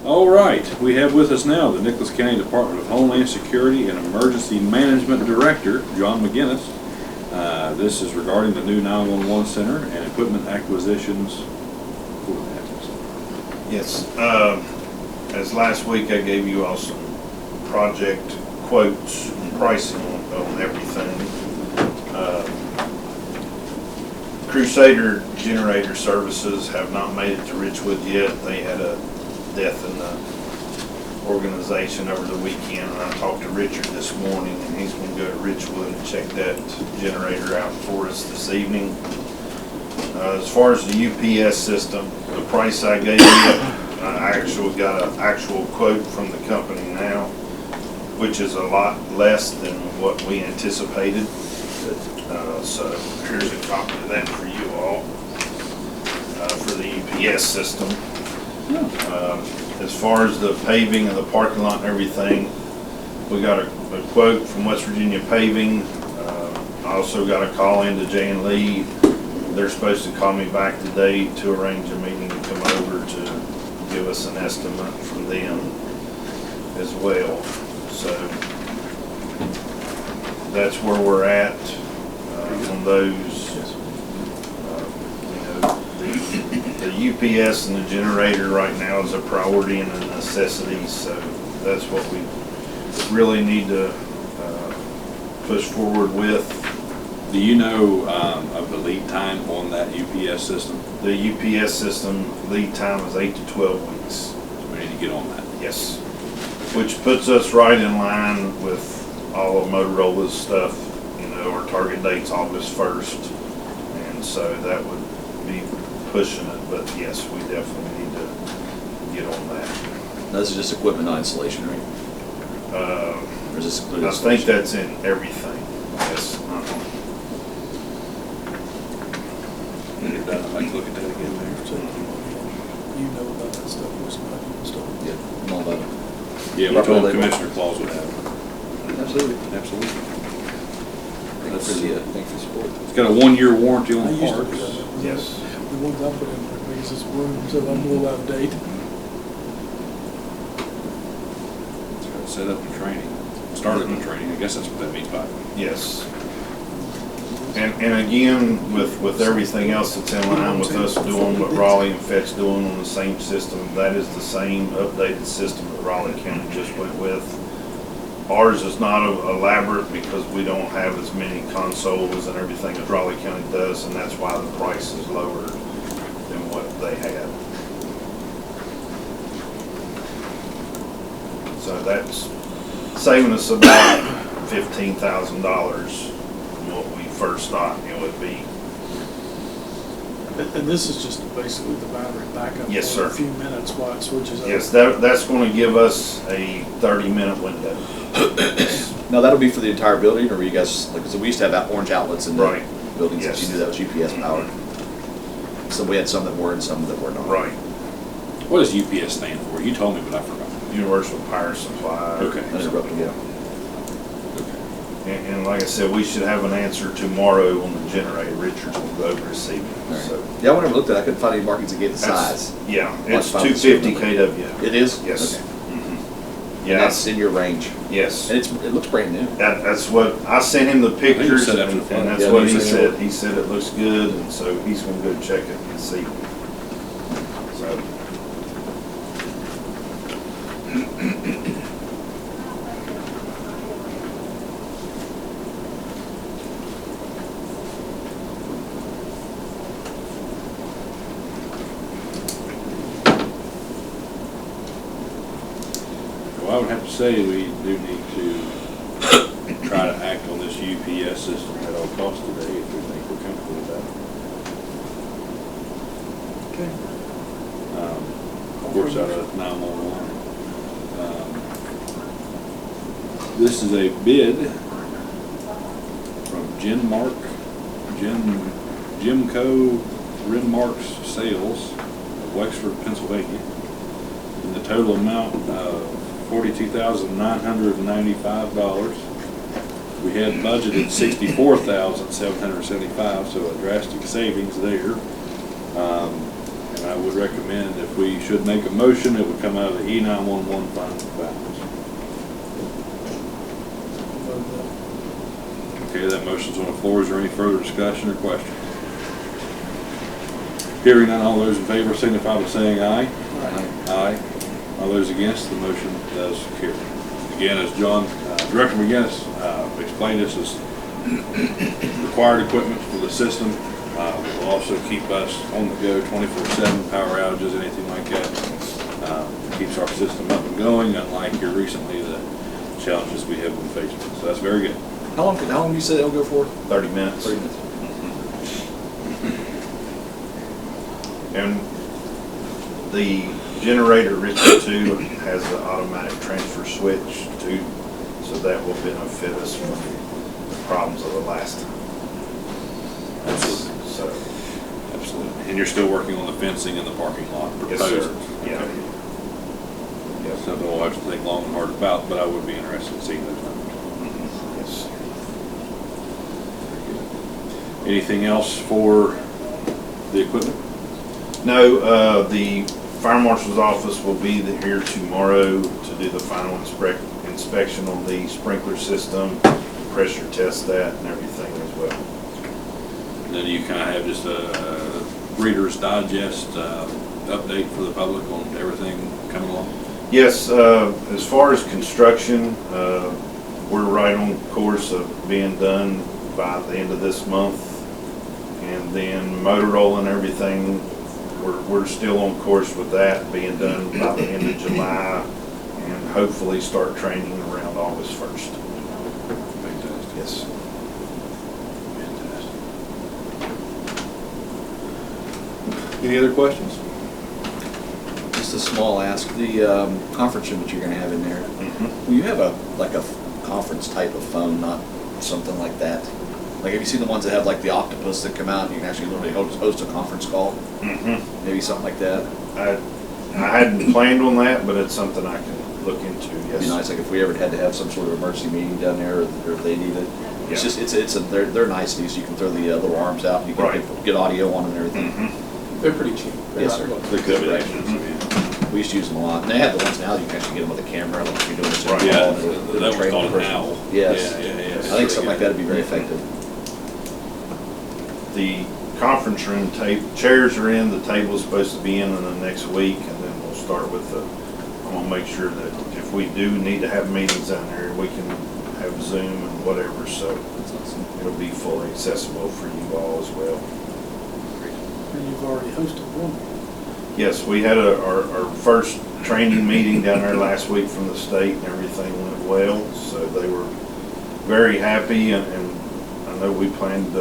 All right, we have with us now the Nicholas County Department of Homeland Security and Emergency Management Director, John McGinnis. This is regarding the new 911 center and equipment acquisitions for that. Yes, as last week I gave you all some project quotes and pricing on everything. Crusader Generator Services have not made it to Richwood yet. They had a death in the organization over the weekend, and I talked to Richard this morning, and he's going to go to Richwood and check that generator out for us this evening. As far as the UPS system, the price I gave you, I actually got an actual quote from the company now, which is a lot less than what we anticipated. So here's a copy of that for you all, for the UPS system. As far as the paving of the parking lot and everything, we got a quote from West Virginia Paving. I also got a call into Jan Lee. They're supposed to call me back today to arrange a meeting to come over to give us an estimate from them as well. So that's where we're at on those. The UPS and the generator right now is a priority and a necessity, so that's what we really need to push forward with. Do you know of the lead time on that UPS system? The UPS system lead time is 8 to 12 weeks. So we need to get on that. Yes. Which puts us right in line with all of Motorola's stuff. You know, our target date's August 1st, and so that would be pushing it, but yes, we definitely need to get on that. This is just equipment, not installation, right? Or is this included? I think that's in everything, yes. I'd like to look at that again there. You know about that stuff, what's not installed. Yeah, I'm all about it. Yeah, we told Commissioner Claus would have it. Absolutely. Absolutely. Thanks for the support. It's got a 1-year warranty on I used to do parts. that. Yes. The ones I put in there, because it's room, so I'm a little out of date. It's got to set up the training. Started the training. I guess that's what that means by it. Yes. And again, with everything else that's in line with us doing what Raleigh and Fetch doing on the same system, that is the same updated system that Raleigh County just went with. Ours is not elaborate because we don't have as many consoles and everything as Raleigh County does, and that's why the price is lower than what they had. So that's saving us about $15,000 from what we first thought it would be. And this is just basically the battery backup. Yes, for sir. a few minutes while it switches over. Yes, that's going to give us a 30-minute window. Now, that'll be for the entire building, or were you guys, like, so we used to have that orange outlets in the Right. buildings, that Yes. you knew that was UPS powered. So we had some that were and some that were not. Right. What does UPS stand for? You told me, but I forgot. Universal Power Supply. Okay. I interrupted you. And like I said, we should have an answer tomorrow on the generator. Richard's going to go over this evening. So Yeah, I whenever looked at it, I couldn't find any markings to get the that's- size. Yeah, Like it's 550 250 kW. It is? Yes. Okay. Mhm. And Yeah, that's in your range. yes. And it looks brand new. That's what, I sent him the pictures set and up for the and that's Yeah, what he he said. said. He said it looks good, and so he's going to go check it and see. So. Well, I would have to say we do need to try to act on this UPS system at all costs today if we think we're comfortable with that. Okay. Of course, out of 911. This is a bid from Jimco Renmarks Sales of Wexford, Pennsylvania, in the total amount of $42,995. We had budgeted $64,775, so a drastic savings there. And I I would recommend if we should make a motion, it would come out of the E911 fund balance. Okay, that motion's on the floor. Is there any further discussion or question? Hearing none, all those in favor signify by saying aye. Aye. All those against, the motion does carry. Again, as John, Director McGinnis explained, this is required equipment for the system. It will also keep us on the go 24/7, power outages, anything like that. Keeps our system up and going, unlike here recently, the challenges we have been facing. So that's very good. How long do you say they'll go for? 30 minutes. 30 minutes. And the generator Richard 2 has an automatic transfer switch too, so that will benefit us from the problems of the last time. Absolutely. So, Absolutely. And you're still working on the fencing in the parking lot? yes, sir. proposed? Yeah. Okay. Yes. Something we'll have to think long and hard about, but I would be interested in seeing those numbers. Yes. Anything else for the equipment? No, the fire marshal's office will be here tomorrow to do the final inspection on the sprinkler system, pressure test that and everything as well. And then you kind of have just a Reader's Digest update for the public on everything coming along? Yes, as far as construction, we're right on course of being done by the end of this month. And then Motorola and everything, we're still on course with that, being done by the end of July, and hopefully start training around August 1st. Fantastic. Yes. Fantastic. Any other questions? Just a small ask, the conference room that you're gonna have in there, will you have a conference type of phone, not something like that? Like, have you seen the ones that have like the octopus that come out and you can actually literally host a conference call? Maybe something like that? I hadn't planned on that, but it's something I can look into, It'd be yes. nice, like if we ever had to have some sort of emergency meeting down there, or if they need it. It's Yeah. just, they're nice, these, you can throw the little arms out, and you can Right. get audio on them and everything. They're pretty cheap. They're Yes, not sir. much. The Good, right. combinations, We used to use them a lot, and they have the ones now, you can actually get them with a camera, like if you're doing a Zoom Right. call. yeah. and it'll That was train the called an person. owl. Yes. Yeah. I think something like that would be very effective. The conference room chairs are in, the table's supposed to be in the next week, and then we'll start with I'm gonna make sure that if we do need to have meetings down there, we can have Zoom and whatever, so That's awesome. it'll be fully accessible for you all as well. And you've already hosted one. Yes, we had our first training meeting down there last week from the state, and everything went well, so they were very happy, and I know we planned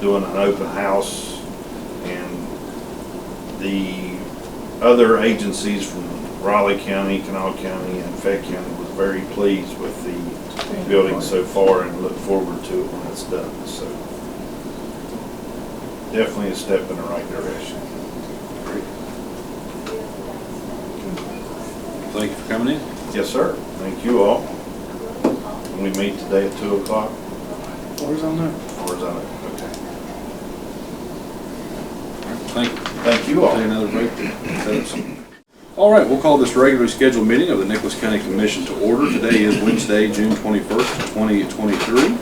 doing an open house, and the other agencies from Raleigh County, Kanawha County, and Fayette County was very pleased with the building so far and look forward to it when it's done, so definitely a step in the right direction. Great. Thank you for coming in. Yes, sir. Thank you all. And we meet today at 2 o'clock. Where's on that? Or is that it? Okay. Thank you. Thank you all. Take another break. All right, we'll call this regularly scheduled meeting of the Nicholas County Commission to order. Today is Wednesday, June 21st, 2023.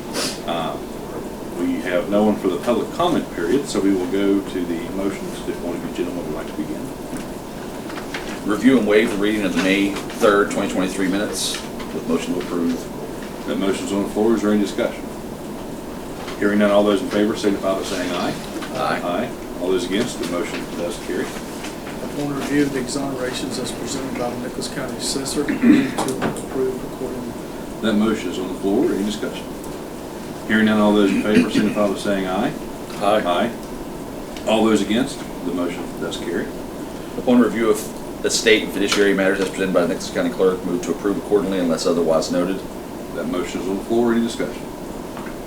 We have no one for the public comment period, so we will go to the motions if one of you gentlemen would like to begin. Review and waive the reading of the May 3rd, 2023 minutes with motion to approve. That motion's on the floor. Is there any discussion? Hearing none, all those in favor signify by saying aye. Aye. All those against, the motion does carry. Upon review of the exonerations as presented by the Nicholas County Assessor, move to approve accordingly. That motion is on the floor. Any discussion? Hearing none, all those in favor signify by saying aye. Aye. All those against, the motion does carry. Upon review of estate and fiduciary matters as presented by the Nicholas County Clerk, move to approve accordingly unless otherwise noted. That motion is on the floor. Any discussion?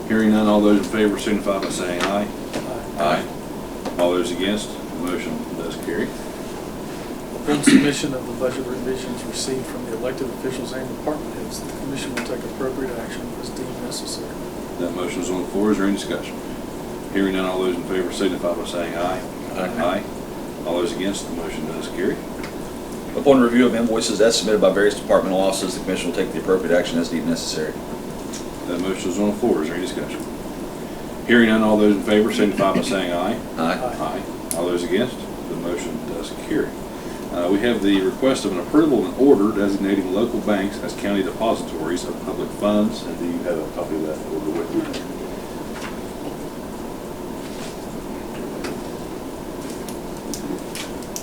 Hearing none, all those in favor signify by saying aye. Aye. All those against, the motion does carry. Upon submission of the budget revisions received from the elected officials and department heads, the commission will take appropriate action as deemed necessary. That motion is on the floor. Is there any discussion? Hearing none, all those in favor signify by saying aye. Aye. All those against, the motion does carry. Upon review of invoices as submitted by various departmental offices, the commission will take the appropriate action as deemed necessary. That motion is on the floor. Is there any discussion? Hearing none, all those in favor signify by saying aye. Aye. Aye. All those against, the motion does carry. We have the request of an approval and order designating local banks as county depositories of public funds. And do you have a copy of that order with you?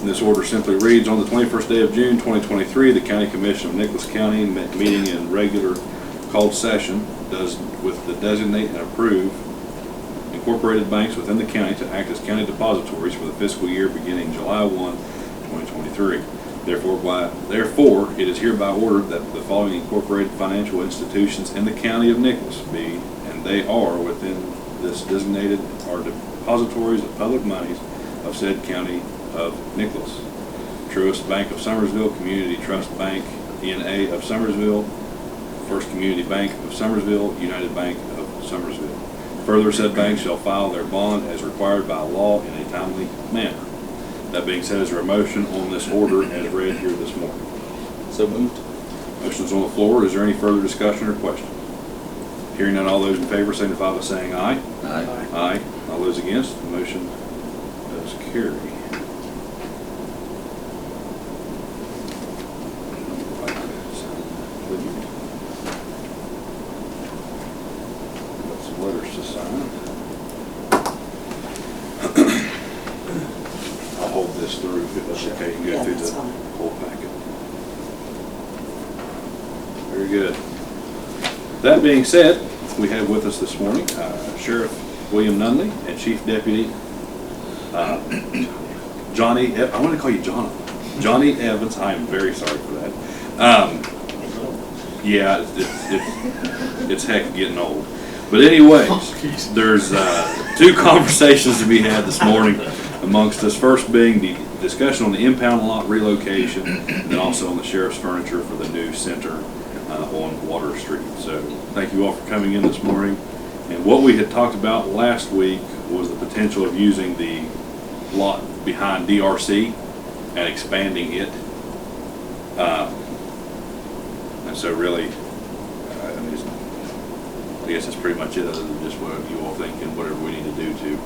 And this order simply reads, on the 21st day of June 2023, the County Commission of Nicholas County meeting in regular called session does with the designate and approve incorporated banks within the county to act as county depositories for the fiscal year beginning July 1, 2023. Therefore, it is hereby ordered that the following incorporated financial institutions in the county of Nicholas be, and they are within this designated, are depositories of public monies of said county of Nicholas. Truist Bank of Summersville, Community Trust Bank, ENA of Summersville, First Community Bank of Summersville, United Bank of Summersville. Further, said banks shall file their bond as required by law in a timely manner. That being said, is there a motion on this order as read here this morning? So moved. Motion's on the floor. Is there any further discussion or question? Hearing none, all those in favor signify by saying aye. Aye. Aye. All those against, the motion does carry. Got some letters to sign. I'll hold this through if that's okay. You can go Yeah, through that's the fine. whole packet. Very good. That being said, we have with us this morning Sheriff William Nunley and Chief Deputy Johnny, I want to call you Johnny Evans. I am very sorry for that. Yeah, it's heck getting old. But anyways, there's two conversations to be had this morning amongst us. First being the discussion on the impound lot relocation, and then also on the sheriff's furniture for the new center on Water Street. So thank you all for coming in this morning. And what we had talked about last week was the potential of using the lot behind DRC and expanding it. And so really, I guess that's pretty much it, other than just what you all think and whatever we need to do to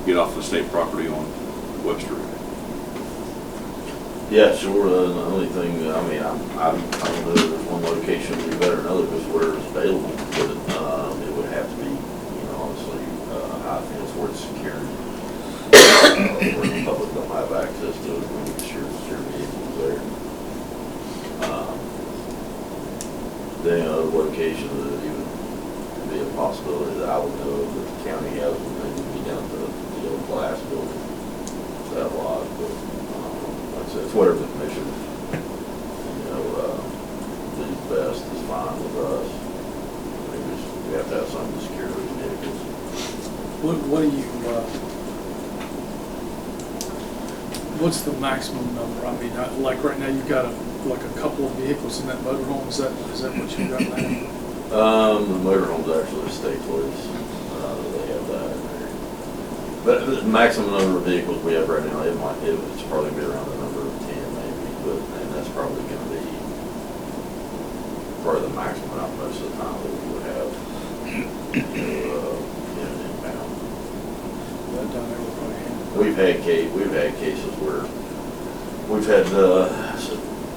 get off the state property on Webster Road. Yeah, sure. The only thing, I mean, I don't know if there's one location would be better than another because where it's available, but it would have to be, obviously, high fence where it's secured. Where the public don't have access to it, we make sure vehicles there. The other location that even be a possibility that I would know that the county has would maybe be down to the old glass building, that lot, but. It's whatever the commission, believes best is fine with us. I mean, we have to have something to secure those vehicles. What do you, what's the maximum number? I mean, like right now, you've got like a couple of vehicles in that motorhome. Is that what you've got now? The motorhome's actually a state place. They have that in there. But the maximum number of vehicles we have right now, it's probably be around the number of 10 maybe, and that's probably going to be the maximum out most of the time that we would have in an impound. That down there would probably handle it. We've had cases where we've had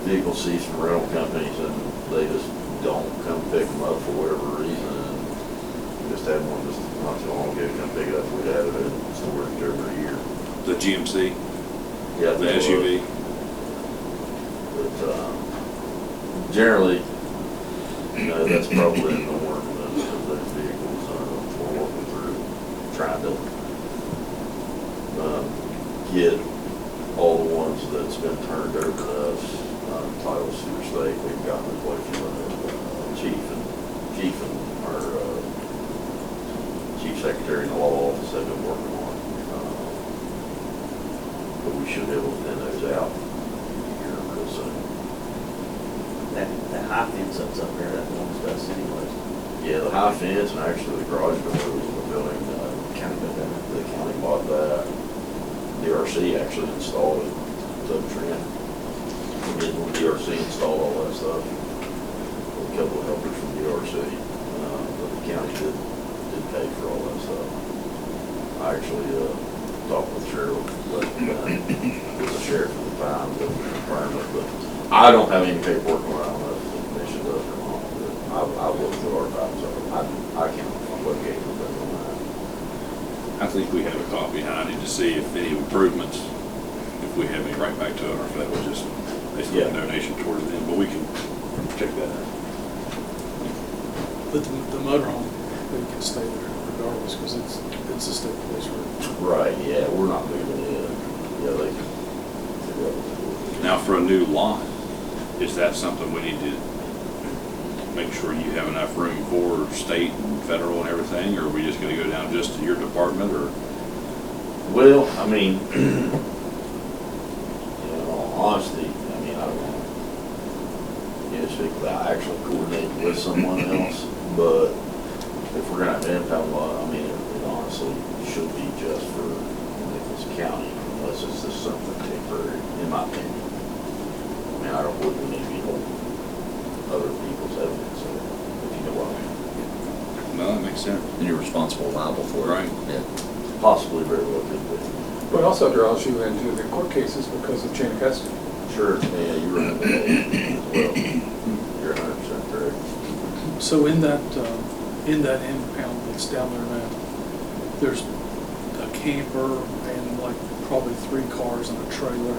vehicle seized from rental companies and they just don't come pick them up for whatever reason. And we just had one just not too long ago come pick it up. We'd had it in storage over a year. The GMC, Yeah, the SUV. But generally, that's probably in the norm of those vehicles. We're working through trying to get all the ones that's been turned over to us, title sewer state. We've gotten a quite a few of Chief and our Chief Secretary in the law office have been working on. But we should be able to thin those out here real soon. That high fence up there, that belongs to us anyways. Yeah, the high fence and actually the garage doors in the building, County built that. the county bought that. DRC actually installed it, Doug Trent. When DRC installed all that stuff, with a couple of helpers from DRC, but the county did pay for all that stuff. I actually, talked with Cheryl, was the sheriff at the time, that was a requirement, but I don't have any paperwork around that, if the commission does or not, but I've looked through our files, so I can't locate anything on that. I think we have a copy, and I need to see if any improvements, if we have any right back to it, or if that was just basically a Yeah. donation towards them, but we can check that out. But the motorhome, they can stay there regardless, because it's a state police road. Right, yeah, we're not moving it. Yeah, they can figure out what to do. Now, for a new lot, is that something we need to make sure you have enough room for state and federal and everything, or are we just gonna go down just to your department, or? Well, I mean, in all honesty, I mean, I don't want to speak without actually coordinating with someone else, but if we're gonna have an impound lot, I mean, it honestly should be just for Nicholas County, unless it's just something temporary, in my opinion. I mean, I don't believe we need to be holding other people's evidence, if you know what I mean. No, that makes sense. And you're responsible, liable for it. Right. Yeah. Possibly very well could be. But it also draws you into the court cases because of chain of custody. Sure, yeah, you run into that as well. You're 100% correct. So in that impound that's down there now, there's a camper and like probably 3 cars and a trailer.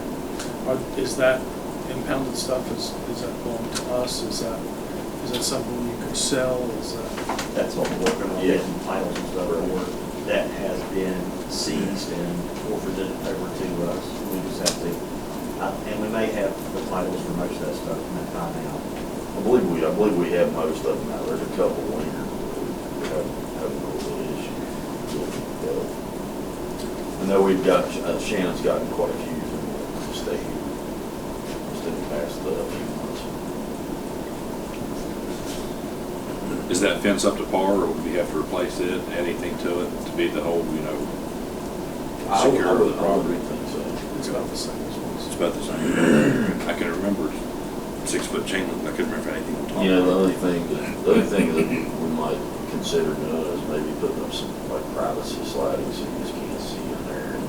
Is that impounded stuff, is that belong to us? Is that something you could sell? Is that? That's what we're working on, Yeah. getting titles and stuff for. That has been seized and forfeited over to us. We just have to, and we may have the titles for most of that stuff by now. I believe we have most of them now. There's a couple lingering. We have no real issue. I know we've got, Shannon's gotten quite a few from the state, just in the past few months. Is that fence up to par, or would we have to replace it, add anything to it to be the whole, secure the property? think so. It's about the same as It's was. about the same. I can remember 6-foot chain link, I couldn't remember anything on top. You know, the only thing that we might consider doing is maybe putting up some like privacy sliding so you just can't see in there. And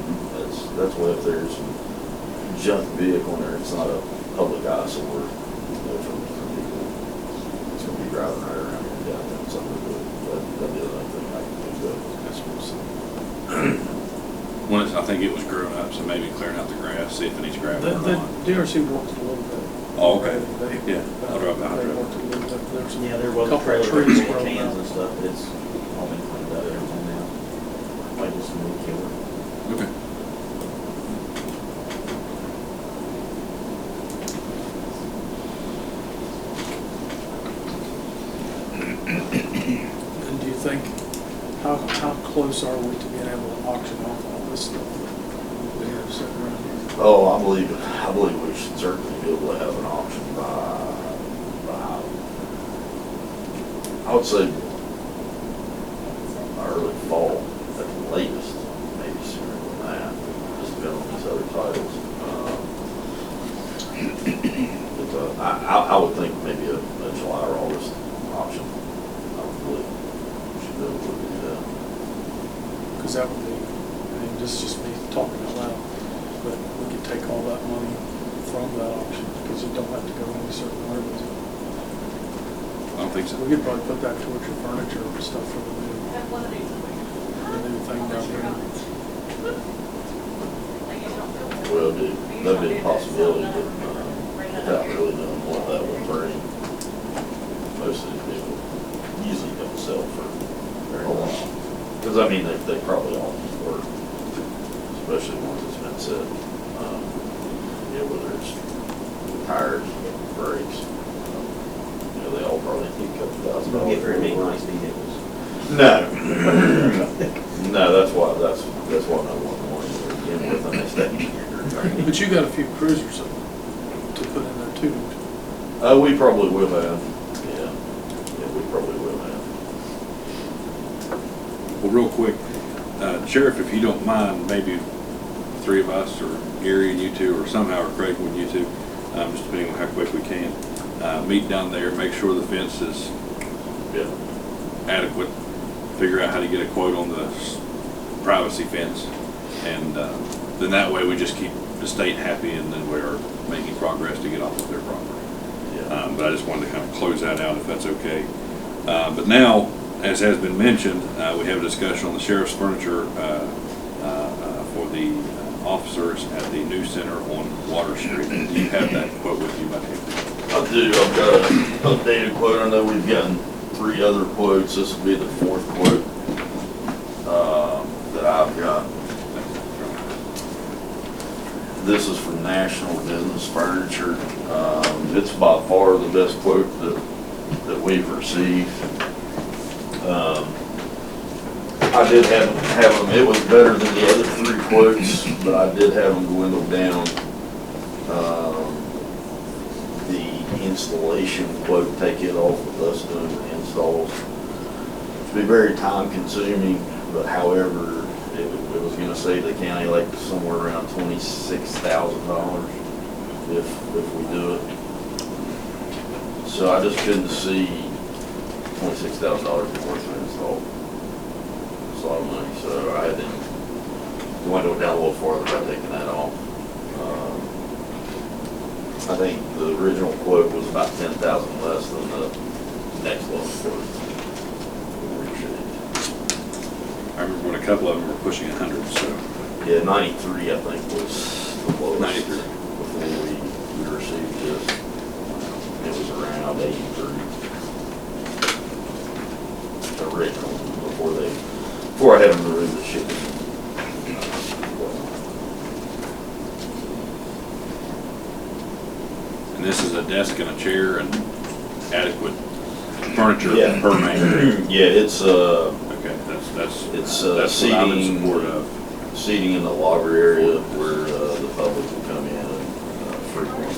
that's why if there's some junk vehicle in there, it's not a public eyesore, from people. It's gonna be driving right around here down there, something to do. That'd be the only thing I can think of. That's what I'm saying. I think it was growing up, so maybe clearing out the grass, see if it needs gravel or The not. DRC worked a little bit. Oh, okay. They- Yeah, I'll drive behind They it. worked a little bit. There's Yeah, there a was a couple trailer of with trees full grown cans out. and stuff, it's all been cleaned up, everything now. Might just some weed killer. Okay. And do you think, how close are we to being able to auction off all this stuff that we have sitting around here? Oh, I believe we should certainly be able to have an auction by I would say early fall at the latest, maybe sooner than that, just depending on these other titles. But, I would think maybe a July or August auction. I would believe we should be able to do that. Because that would be, I mean, this is just me talking out loud, but we could take all that money from that auction, because you don't have to go any certain way with it. I don't think so. We could probably put that towards your furniture and stuff for the new thing down here. Well, that'd be a possibility, but without really knowing what that would bring. Most of these people usually don't sell for very long. Because, I mean, they probably all work, especially once it's been set. Whether it's tires, brakes, they all probably need a couple thousand Don't dollars. get very big, nice vehicles. No. No, that's why I want the money to begin with, and they stay here. But you got a few cruisers to put in there too, don't you? We probably will have, yeah, we probably will have. Well, real quick, Sheriff, if you don't mind, maybe three of us, or Gary and you two, or somehow, or Craig and you two, just depending on how quick we can, meet down there, make sure the fence is Yeah. adequate, figure out how to get a quote on the privacy fence, and then that way we just keep the state happy, and then we are making progress to get off of their property. Yeah. But I just wanted to kind of close that out if that's okay. But now, as has been mentioned, we have a discussion on the sheriff's furniture for the officers at the new center on Water Street. Do you have that quote with you by chance? I do, I've got an updated quote. I know we've gotten 3 other quotes. This will be the 4th quote that I've got. This is from National Business Furniture. It's by far the best quote that we've received. I did have them, it was better than the other 3 quotes, but I did have them dwindle down. The installation quote, take it off with us doing the installs. It'd be very time consuming, but however, it was gonna save the county like somewhere around $26,000 if we do it. So I just couldn't see $26,000 worth of install. It's a lot of money, so I had to dwindle down a little farther by taking that off. I think the original quote was about 10,000 less than the next lowest quote. I remember when a couple of them were pushing 100, so. Yeah, 93 I think was the lowest. 93. Before we received this. It was around 83. The original, before I had them remove the shipping. And this is a desk and a chair and adequate furniture Yeah. per man. Yeah, it's Okay, that's It's, that's what I'm in seating. support of. seating in the lobby area where the public will come in and frequent.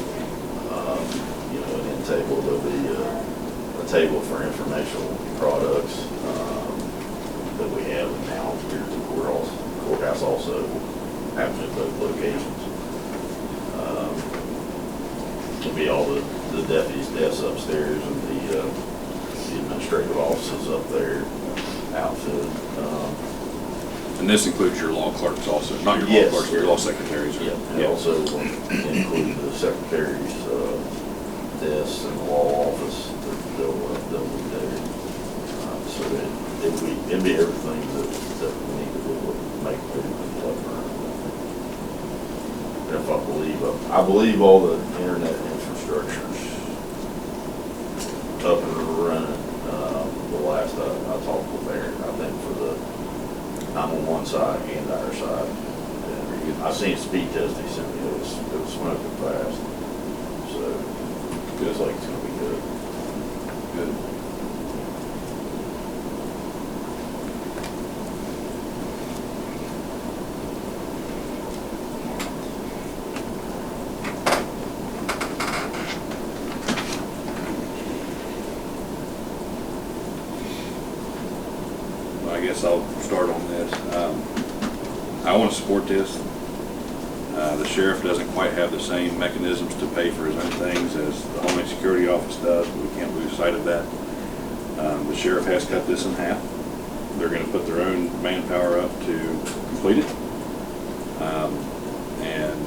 You know, an end table, there'll be a table for informational products that we have now here at the courthouse also, having at both locations. Will be all the deputies' desks upstairs and the administrative offices up there outfitted. And this includes your law clerks also, not your law Yes. clerks, but your law secretaries. Yeah, and also include the secretary's desk and the law office that they'll be there. So it'd be everything that we need to do to make everything clever. And if I believe all the internet infrastructure's up and running. The last I talked with Aaron, I think for the 911 side and our side. And I seen a speed test he sent me, it was smoking fast. So it feels like it's gonna be good. Good. I guess I'll start on this. I want to support this. The sheriff doesn't quite have the same mechanisms to pay for his own things as the Homeland Security Office does. We can't lose sight of that. The sheriff has cut this in half. They're going to put their own manpower up to complete it. And,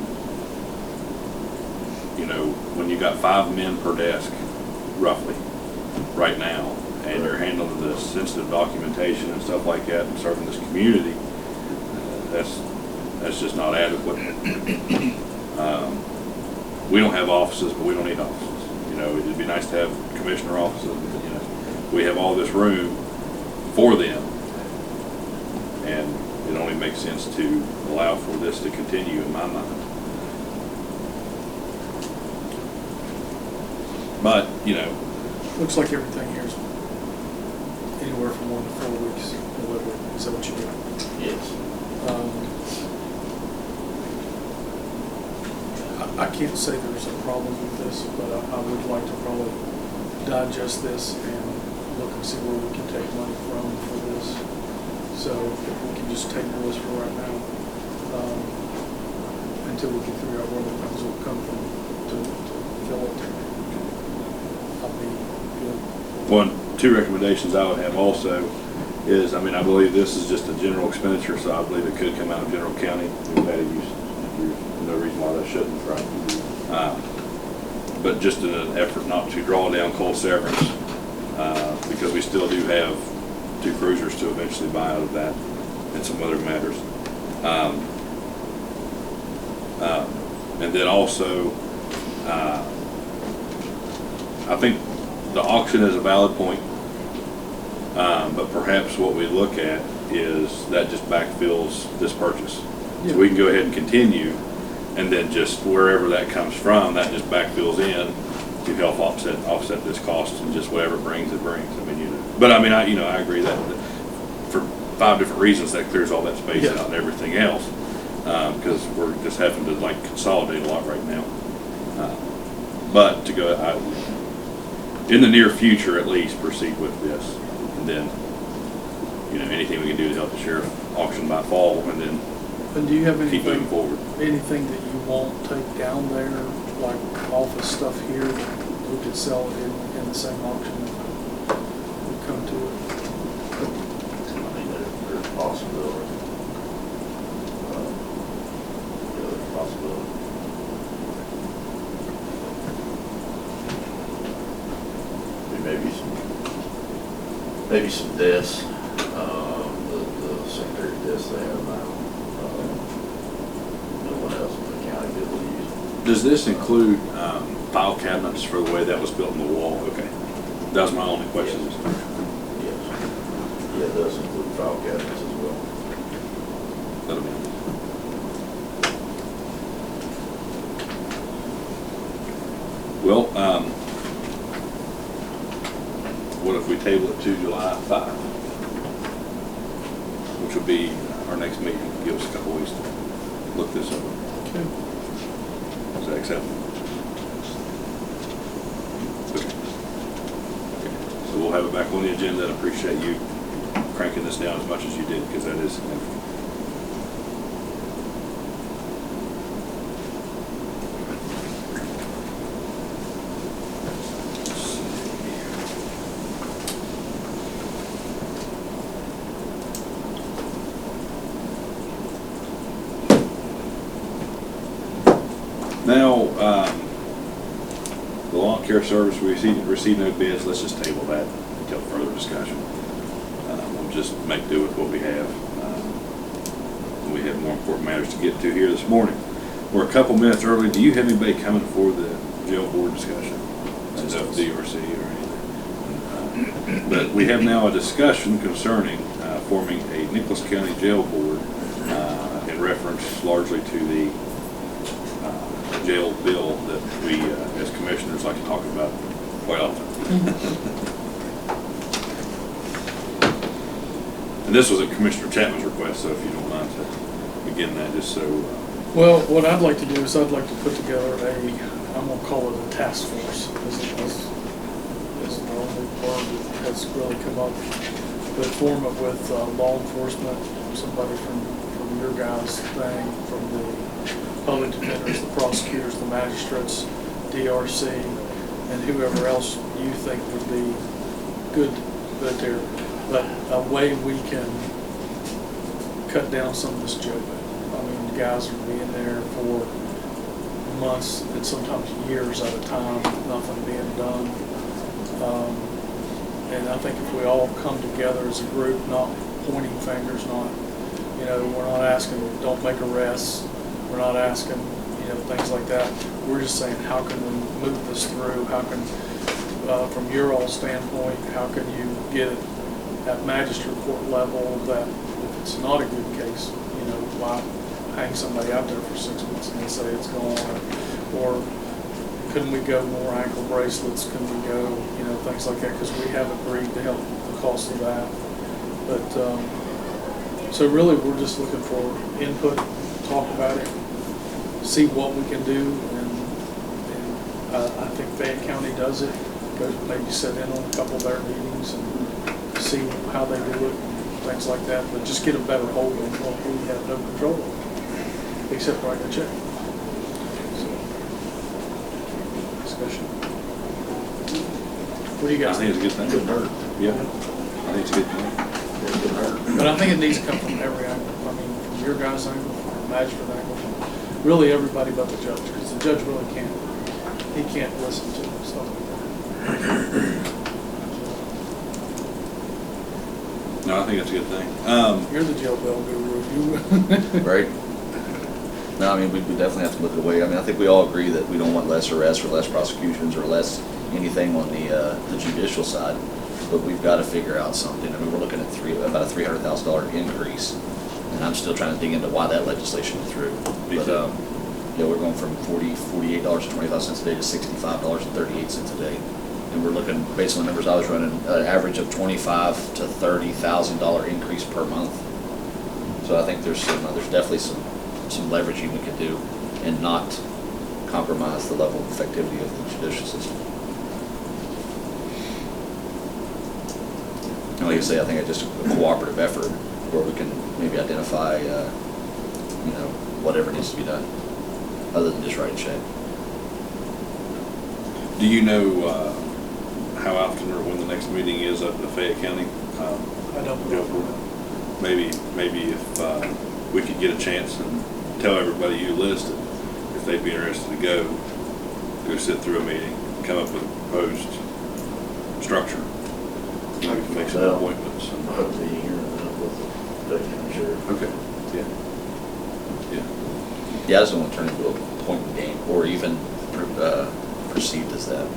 you know, when you got 5 men per desk, roughly, right now, and you're handling the sensitive documentation and stuff like that and serving this community, that's just not adequate. We don't have offices, but we don't need offices. You know, it'd be nice to have commissioner offices, but, you know, we have all this room for them, and it only makes sense to allow for this to continue in my mind. But, you know, Looks like everything here is anywhere from 1 to 4 weeks delivery. Is that what you do? Yes. I can't say there's a problem with this, but I would like to probably digest this and look and see where we can take money from for this. So if we can just table this for right now. until we can figure out where the funds will come from to fill it. I'll be good. Two recommendations I would have also is, I mean, I believe this is just a general expenditure, so I believe it could come out of general county. We've had it used, there's no reason why that shouldn't, right? But just in an effort not to draw down coal severance, because we still do have 2 cruisers to eventually buy out of that and some other matters. And then also, I think the auction is a valid point, but perhaps what we look at is that just backfills this purchase. Yeah. So we can go ahead and continue, and then just wherever that comes from, that just backfills in to help offset this cost, and just whatever it brings, it brings. I mean, but I mean, I agree that for 5 different reasons that clears all that space Yeah. out and everything else, because we're just having to like consolidate a lot right now. But to go, in the near future at least, proceed with this, and then anything we can do to help the sheriff auction by fall, and then And do you have keep moving anything, forward. anything that you won't take down there, like office stuff here, that we could sell it in the same auction if we come to it? I mean, there's a possibility. Yeah, there's a possibility. Maybe some desks, the secondary desks they have now. No one else in the county did use. Does this include file cabinets for the way that was built in the wall? Okay, that was my only question. Yes. Yeah, it does include file cabinets as well. That'll be. Well, what if we table it to July 5, which will be our next meeting? Give us a couple weeks to look this over. Okay. Is that acceptable? Okay. Okay. So we'll have it back on the agenda, and appreciate you cranking this down as much as you did, because that is significant. Now, the lawn care service, we received no bids. Let's just table that until further discussion. We'll just make do with what we have. We have more important matters to get to here this morning. We're a couple minutes early. Do you have anybody coming for the jail board discussion? Is that DRC or anything? But we have now a discussion concerning forming a Nicholas County Jail Board in reference largely to the jail bill that we, as commissioners, like to talk about quite often. And this was a Commissioner Chapman's request, so if you don't mind to begin that, just so. Well, what I'd like to do is I'd like to put together I'm gonna call it a task force, as the only word that has really come up. But form it with law enforcement, somebody from your guys' thing, from the public defenders, the prosecutors, the magistrates, DRC, and whoever else you think would be good that there. But a way we can cut down some of this jail bill. I mean, the guys are being there for months and sometimes years at a time, nothing being done. And I think if we all come together as a group, not pointing fingers, we're not asking, don't make arrests. We're not asking, things like that. We're just saying, how can we move this through? How can, from your all standpoint, how can you get it at magistrate court level that if it's not a good case, why hang somebody out there for 6 months and then say it's gone? Or couldn't we go more ankle bracelets? Can we go, things like that? Because we have agreed to help the cost of that. But, so really we're just looking for input, talk about it, see what we can do, and I think Fayette County does it. Go maybe sit in on a couple of their meetings and see how they do it, and things like that. But just get a better hold on what we have no control over, except write a check. discussion. What do you I guys think think? it's a good thing. Yeah, I think it's a good thing. But I think it needs to come from every angle. I mean, from your guys' angle, from the magistrate angle, from really everybody but the judge, because the judge really can't, he can't listen to stuff like No, I think that's a good thing. that. You're the jail bell guru, you. Right? No, I mean, we definitely have to look at a way. I mean, I think we all agree that we don't want less arrests or less prosecutions or less anything on the judicial side, but we've got to figure out something. I mean, we're looking at about a $300,000 increase, and I'm still trying to dig into why that legislation went through. Me But, too. yeah, we're going from $48.25 a day to $65.38 a day. And we're looking, based on the numbers I was running, an average of $25,000 to $30,000 increase per month. So I think there's definitely some leveraging we could do and not compromise the level of effectivity of the judicial system. And like I say, I think it's just a cooperative effort where we can maybe identify, whatever needs to be done, other than just writing check. Do you know how often or when the next meeting is up in Fayette County? I don't know. Maybe if we could get a chance and tell everybody you listed if they'd be interested to go sit through a meeting, come up with a proposed structure. Maybe we can make some appointments. I hope to be here with the county sheriff. Okay, yeah. Yeah, I just don't want to turn into a point game or even perceived as that.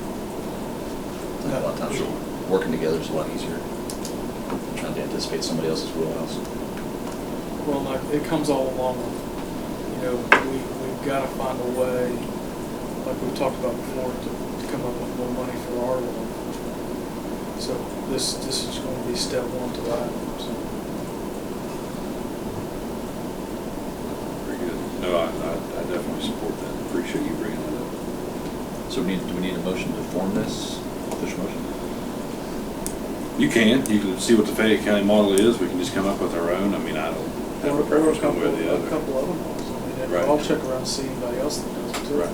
A lot of times working together is a lot easier than trying to anticipate somebody else's wheelhouse. Well, like, it comes all along with, we've got to find a way, like we talked about before, to come up with more money for our law. So this is going to be step one to that. So. Very good. No, I definitely support that. Appreciate you bringing that up. So do we need a motion to form this official motion? You can see what the Fayette County model is. We can just come up with our own. I mean, I don't have a preference one way or the A other. couple other ones. I mean, Right. I'll check around and see anybody else that does it too. Right.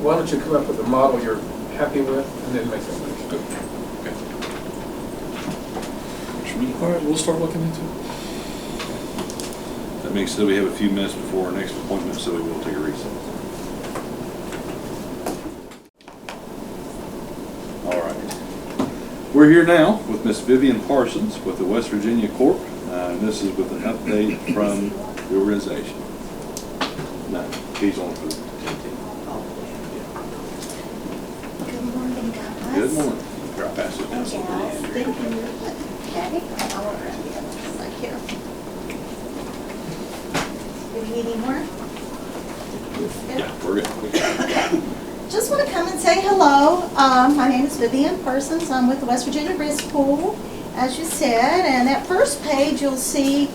Why don't you come up with a model you're happy with and then make that motion? Okay. Works for me. All right, we'll start looking into it. That being said, we have a few minutes before our next appointment, so we will take a recess. All right. We're here now with Miss Vivian Parsons with the West Virginia Corp. And this is with an update from the organization. No, he's on for the 10. Good morning, guys. Good morning. Here, I'll pass it down. Yes, thank you. Okay, I'll grab you like here. Do you need any more? Yeah, we're good. Just want to come and say hello. My name is Vivian Parsons. I'm with the West Virginia Risk Pool, as you said. And that first page you'll see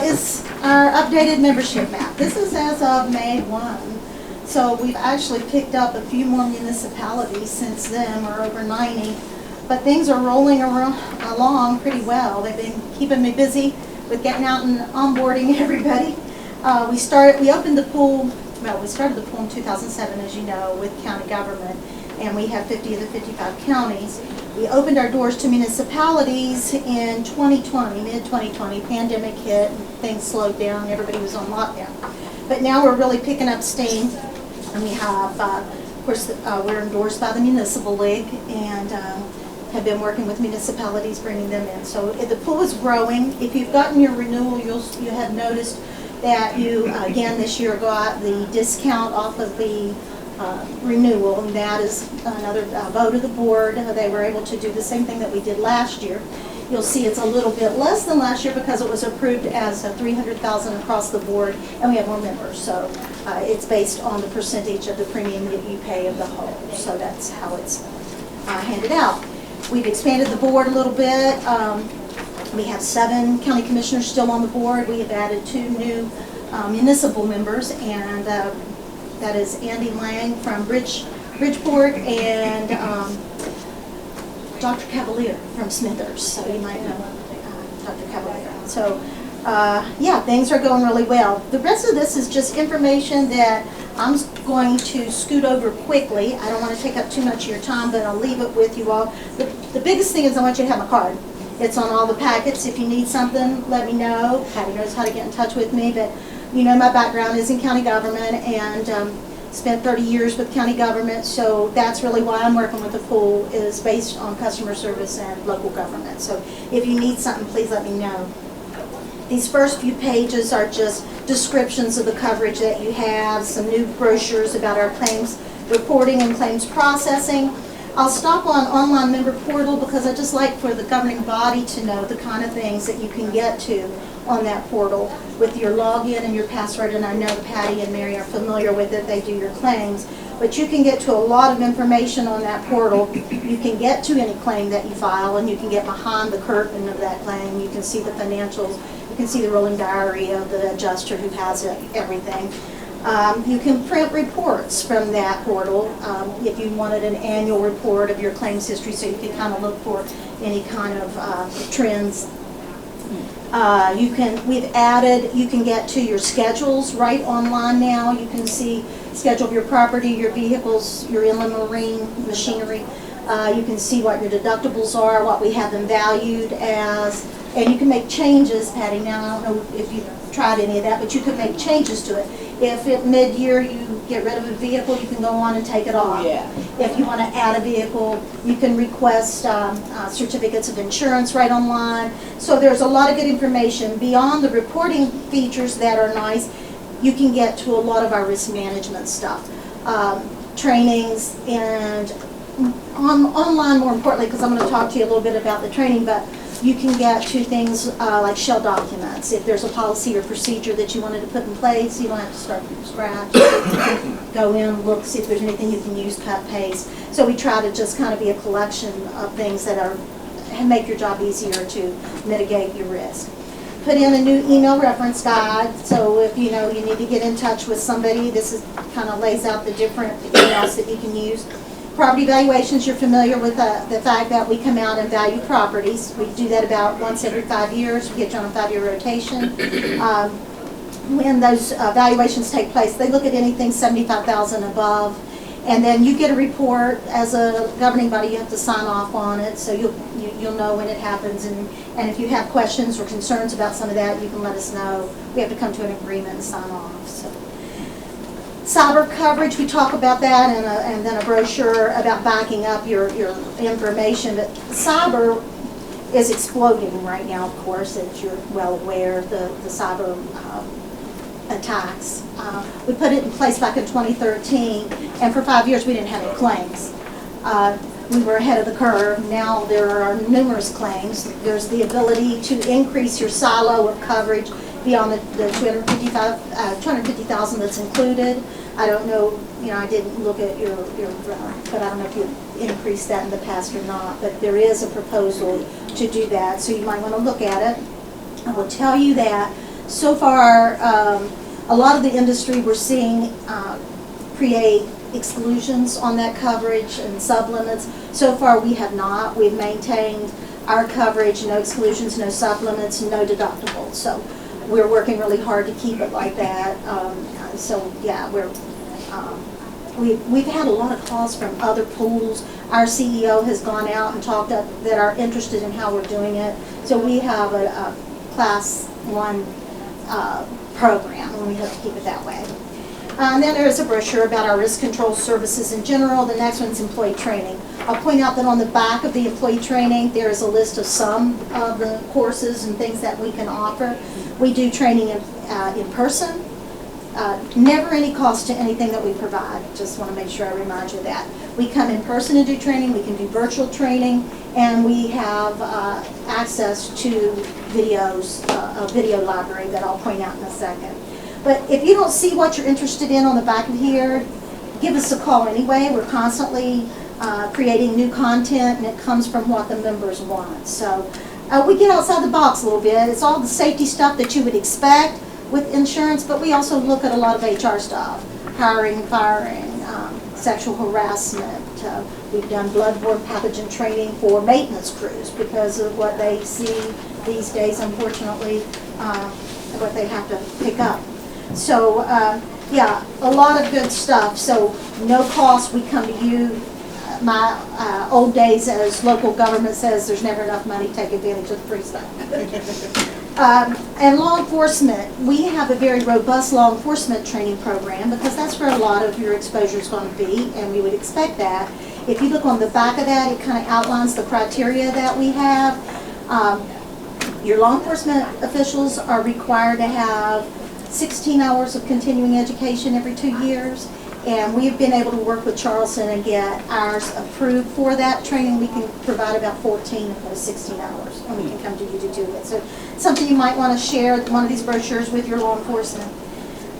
is our updated membership map. This is as of May 1. So we've actually picked up a few more municipalities since then. We're over 90. But things are rolling along pretty well. They've been keeping me busy with getting out and onboarding everybody. We opened the pool. Well, we started the pool in 2007, as you know, with county government, and we have 50 of the 55 counties. We opened our doors to municipalities in 2020, mid-2020. Pandemic hit, and things slowed down. Everybody was on lockdown. But now we're really picking up steam, and we have, of course, we're endorsed by the Municipal League, and have been working with municipalities, bringing them in. So the pool is growing. If you've gotten your renewal, you have noticed that you, again, this year got the discount off of the renewal, and that is another vote of the board. They were able to do the same thing that we did last year. You'll see it's a little bit less than last year because it was approved as a $300,000 across the board, and we have more members. So it's based on the percentage of the premium that you pay of the whole. So that's how it's handed out. We've expanded the board a little bit. We have 7 county commissioners still on the board. We have added 2 new municipal members, and that is Andy Lang from Bridgeport and Dr. Cavalier from Smithers. So you might know Dr. Cavalier. So yeah, things are going really well. The rest of this is just information that I'm going to scoot over quickly. I don't want to take up too much of your time, but I'll leave it with you all. The biggest thing is I want you to have my card. It's on all the packets. If you need something, let me know. Patty knows how to get in touch with me, but you know my background is in county government, and spent 30 years with county government, so that's really why I'm working with the pool, is based on customer service and local government. So if you need something, please let me know. These first few pages are just descriptions of the coverage that you have, some new brochures about our claims reporting and claims processing. I'll stop on online member portal because I just like for the governing body to know the kind of things that you can get to on that portal with your login and your password, and I know Patty and Mary are familiar with it, they do your claims, but you can get to a lot of information on that portal. You can get to any claim that you file, and you can get behind the curtain of that claim. You can see the financials, you can see the rolling diary of the adjuster who has it, everything. You can print reports from that portal if you wanted an annual report of your claims history, so you can kind of look for any kind of trends. You can get to your schedules right online now. You can see schedule of your property, your vehicles, your inland marine machinery. You can see what your deductibles are, what we have them valued as, and you can make changes, Patty. Now, I don't know if you've tried any of that, but you can make changes to it. If at mid-year you get rid of a vehicle, you can go on and take it off. Yeah. If you want to add a vehicle, you can request certificates of insurance right online. So there's a lot of good information. Beyond the reporting features that are nice, you can get to a lot of our risk management stuff. Trainings and online, more importantly, because I'm going to talk to you a little bit about the training, but you can get to things like shell documents. If there's a policy or procedure that you wanted to put in place, you don't have to start from scratch. You can go in, look, see if there's anything you can use, cut, paste. So we try to just kind of be a collection of things that make your job easier to mitigate your risk. Put in a new email reference guide, so if you need to get in touch with somebody, this kind of lays out the different emails that you can use. Property valuations, you're familiar with the fact that we come out and value properties. We do that about once every 5 years. We get you on a 5-year rotation. When those valuations take place, they look at anything $75,000 above, and then you get a report. As a governing body, you have to sign off on it, so you'll know when it happens. And if you have questions or concerns about some of that, you can let us know. We have to come to an agreement and sign off. So. Cyber coverage, we talk about that, and then a brochure about backing up your information. But cyber is exploding right now, of course, as you're well aware, the cyber attacks. We put it in place back in 2013, and for 5 years we didn't have any claims. We were ahead of the curve. Now there are numerous claims. There's the ability to increase your silo of coverage beyond the $250,000 that's included. I don't know, I didn't look at your but I don't know if you increased that in the past or not, but there is a proposal to do that, so you might want to look at it. I will tell you that so far, a lot of the industry we're seeing create exclusions on that coverage and sublimits. So far we have not. We've maintained our coverage, no exclusions, no sublimits, no deductibles. So we're working really hard to keep it like that. So yeah, we've had a lot of calls from other pools. Our CEO has gone out and talked up that are interested in how we're doing it. So we have a class 1 program, and we have to keep it that way. And then there's a brochure about our risk control services in general. The next one's employee training. I'll point out that on the back of the employee training, there is a list of some of the courses and things that we can offer. We do training in person. Never any cost to anything that we provide. Just want to make sure I remind you of that. We come in person and do training. We can do virtual training, and we have access to videos, a video library that I'll point out in a second. But if you don't see what you're interested in on the back of here, give us a call anyway. We're constantly creating new content, and it comes from what the members want. So we get outside the box a little bit. It's all the safety stuff that you would expect with insurance, but we also look at a lot of HR stuff, hiring, firing, sexual harassment. We've done bloodborne pathogen training for maintenance crews because of what they see these days, unfortunately, what they have to pick up. So Yeah, a lot of good stuff, so no cost, we come to you. My old days as local government says, there's never enough money, take advantage of the free stuff. And law enforcement, we have a very robust law enforcement training program because that's where a lot of your exposure is going to be, and we would expect that. If you look on the back of that, it kind of outlines the criteria that we have. Your law enforcement officials are required to have 16 hours of continuing education every 2 years. And we've been able to work with Charleston and get ours approved for that training. We can provide about 14 of those 16 hours, and we can come to you to do it. So something you might want to share, one of these brochures with your law enforcement.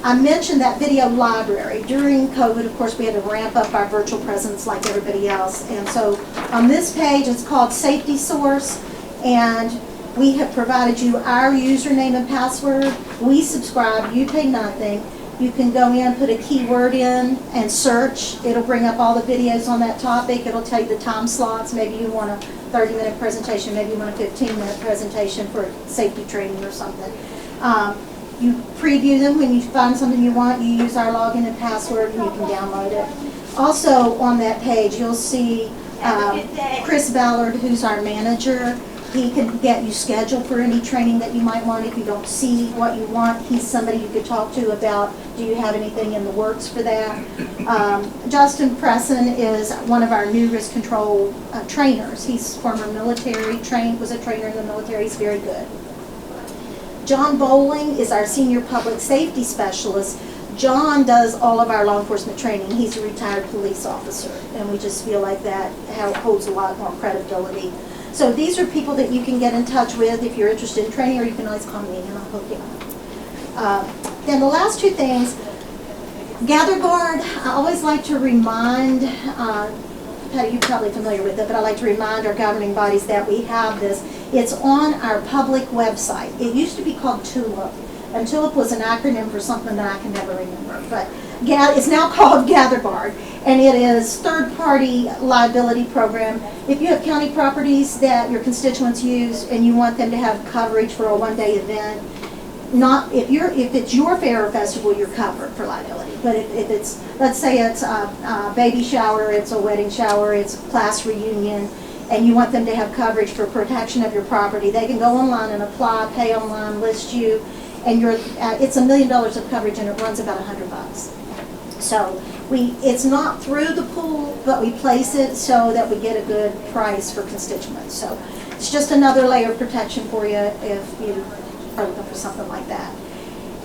I mentioned that video library. During COVID, of course, we had to ramp up our virtual presence like everybody else. And so on this page, it's called Safety Source, and we have provided you our username and password. We subscribe, you pay nothing. You can go in, put a keyword in, and search. It'll bring up all the videos on that topic. It'll tell you the time slots. Maybe you want a 30-minute presentation. Maybe you want a 15-minute presentation for safety training or something. You preview them. When you find something you want, you use our login and password, and you can download it. Also on that page, you'll see Chris Ballard, who's our manager. He can get you scheduled for any training that you might want. If you don't see what you want, he's somebody you could talk to about, do you have anything in the works for that? Justin Presson is one of our new risk control trainers. He's former military, was a trainer in the military. He's very good. John Bowling is our senior public safety specialist. John does all of our law enforcement training. He's a retired police officer, and we just feel like that holds a lot more credibility. So these are people that you can get in touch with if you're interested in training, or you can always call me and I'll hook you up. Then the last two things, GatherGuard, I always like to remind, Patty, you're probably familiar with it, but I like to remind our governing bodies that we have this. It's on our public website. It used to be called TULIP, and TULIP was an acronym for something that I can never remember, but it's now called GatherGuard, and it is third-party liability program. If you have county properties that your constituents use and you want them to have coverage for a one-day event, if it's your fair or festival, you're covered for liability. But if it's, let's say it's a baby shower, it's a wedding shower, it's a class reunion, and you want them to have coverage for protection of your property, they can go online and apply, pay online, list you, and it's $1 million of coverage, and it runs about $100. So it's not through the pool, but we place it so that we get a good price for constituents. So it's just another layer of protection for you if you are looking for something like that.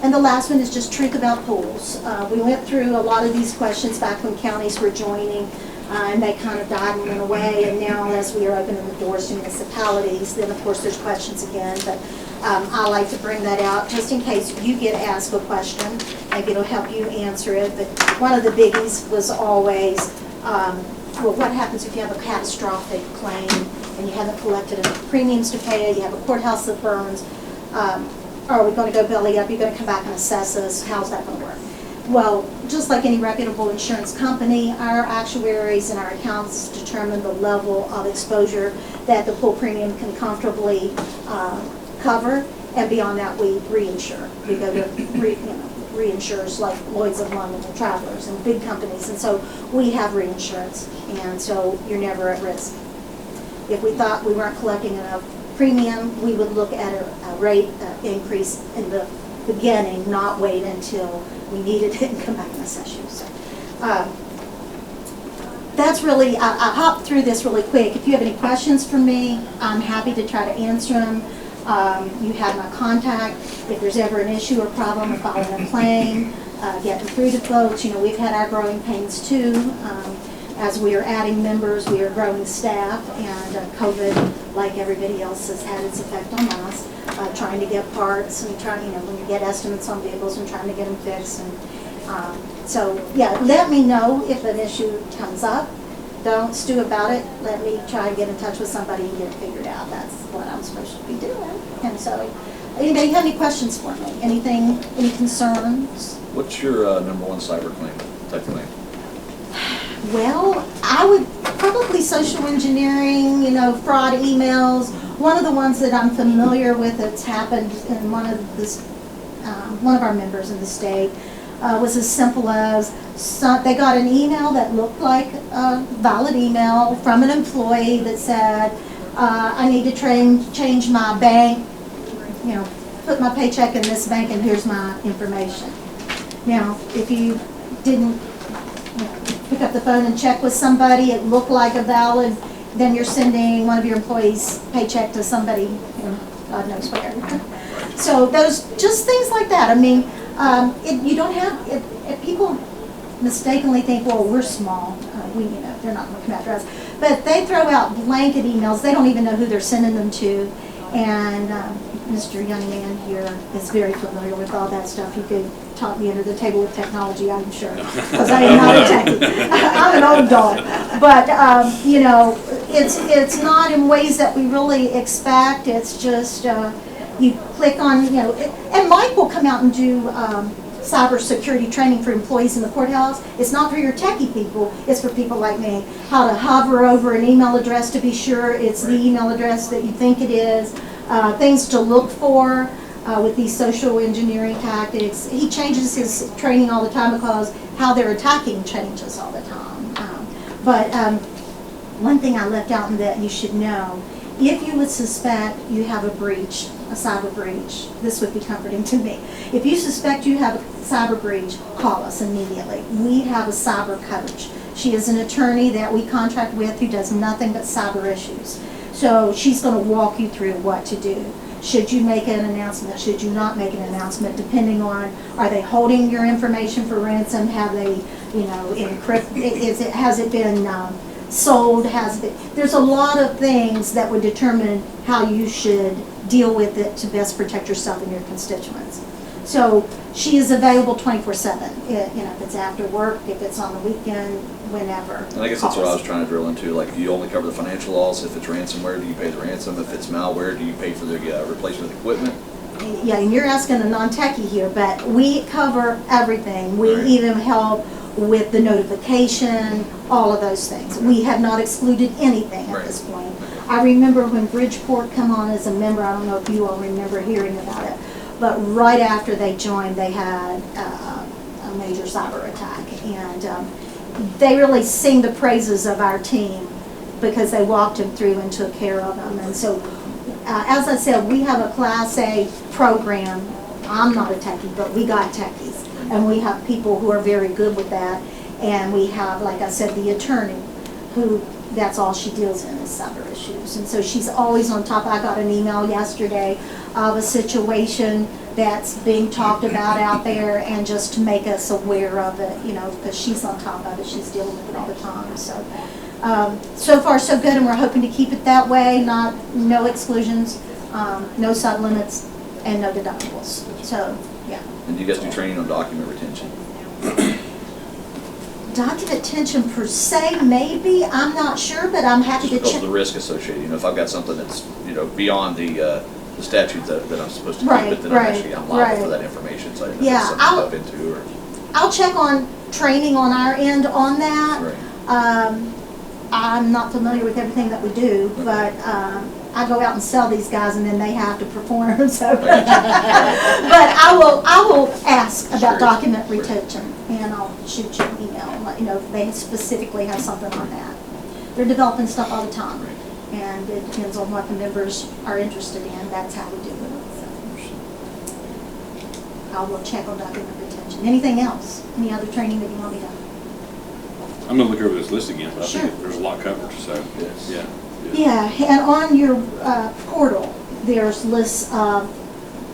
And the last one is just truth about pools. We went through a lot of these questions back when counties were joining, and they kind of died and went away. And now as we are opening the doors to municipalities, then of course there's questions again. But I like to bring that out just in case you get asked a question. Maybe it'll help you answer it. But one of the biggies was always, well, what happens if you have a catastrophic claim and you haven't collected enough premiums to pay it, you have a courthouse that burns, are we going to go belly up? You're going to come back and assess us? How's that going to work? Well, just like any reputable insurance company, our actuaries and our accountants determine the level of exposure that the pool premium can comfortably cover, and beyond that we reinsure. We go to reinsurers like Lloyd's of London and Travelers and big companies, and so we have reinsurance, and so you're never at risk. If we thought we weren't collecting enough premium, we would look at a rate increase in the beginning, not wait until we needed it and come back and assess you. So that's really, I hopped through this really quick. If you have any questions for me, I'm happy to try to answer them. You have my contact. If there's ever an issue or problem with filing a claim, getting through to folks, we've had our growing pains too. As we are adding members, we are growing staff, and COVID, like everybody else, has had its effect on us. Trying to get parts and trying, when you get estimates on vehicles and trying to get them fixed. And so, yeah, let me know if an issue comes up. Don't stew about it. Let me try and get in touch with somebody and get it figured out. That's what I'm supposed to be doing. And so, anybody have any questions for me? Anything, any concerns? What's your number one cyber claim, type claim? Well, I would probably social engineering, fraud emails. One of the ones that I'm familiar with that's happened in one of our members in the state, was as simple as they got an email that looked like a valid email from an employee that said, I need to change my bank, you know, put my paycheck in this bank and here's my information. Now, if you didn't pick up the phone and check with somebody, it looked like a valid, then you're sending one of your employees' paycheck to somebody, you know, God knows where. So those, just things like that. I mean, you don't have, if people mistakenly think, well, we're small, they're not going to come after us. But they throw out blanket emails. They don't even know who they're sending them to. And Mr. Young Man here is very familiar with all that stuff. He could talk me under the table with technology, I'm sure, because I am not a techie. I'm an old dog. But, it's not in ways that we really expect. It's just you click on, and Mike will come out and do cybersecurity training for employees in the courthouse. It's not for your techie people, it's for people like me. How to hover over an email address to be sure it's the email address that you think it is. Things to look for with these social engineering tactics. He changes his training all the time because how they're attacking changes all the time. But one thing I left out and that you should know, if you would suspect you have a breach, a cyber breach, this would be comforting to me. If you suspect you have a cyber breach, call us immediately. We have a cyber coach. She is an attorney that we contract with who does nothing but cyber issues. So she's going to walk you through what to do. Should you make an announcement? Should you not make an announcement? Depending on, are they holding your information for ransom? Have they, encrypted? Has it been sold? There's a lot of things that would determine how you should deal with it to best protect yourself and your constituents. So she is available 24/7. If it's after work, if it's on the weekend, whenever. And I guess that's what I was trying to drill into. Like, you only cover the financial loss. If it's ransomware, do you pay the ransom? If it's malware, do you pay for the replacement of equipment? Yeah, and you're asking a non-techie here, but we cover everything. We Right. even help with the notification, all of those things. We have not excluded anything at Right. this point. I remember when Bridgeport come on as a member, I don't know if you all remember hearing about it, but right after they joined, they had a major cyber attack. And they really sing the praises of our team because they walked them through and took care of them. And so, as I said, we have a Class A program. I'm not a techie, but we got techies. And we have people who are very good with that. And we have, like I said, the attorney who, that's all she deals in is cyber issues. And so she's always on top. I got an email yesterday of a situation that's being talked about out there, and just to make us aware of it, because she's on top of it. She's dealing with it all the time. So, so far so good, and we're hoping to keep it that way. No exclusions, no sub limits, and no deductibles. So, yeah. And do you guys do training on document retention? Document retention per se, maybe. I'm not sure, but I'm happy Just to because check. of the risk associated. If I've got something that's, beyond the statutes that I'm supposed to keep Right, it, then right, I'm liable for right. that information. So I didn't know Yeah, if that's something to dive into or. I'll check on training on our end on that. Right. I'm not familiar with everything that we do, but I go out and sell these guys, and then they have to perform. So, but I will ask about Sure. document retention, and I'll shoot you an email and let you know if they specifically have something on that. They're developing stuff all the time, and it depends on what the members are interested in. That's how we do it. So I will check on document retention. Anything else? Any other training that you want me to? I'm gonna look over this list again, but I Sure. think there's a lot covered, so, Yes. yeah. Yeah, and on your portal, there's lists of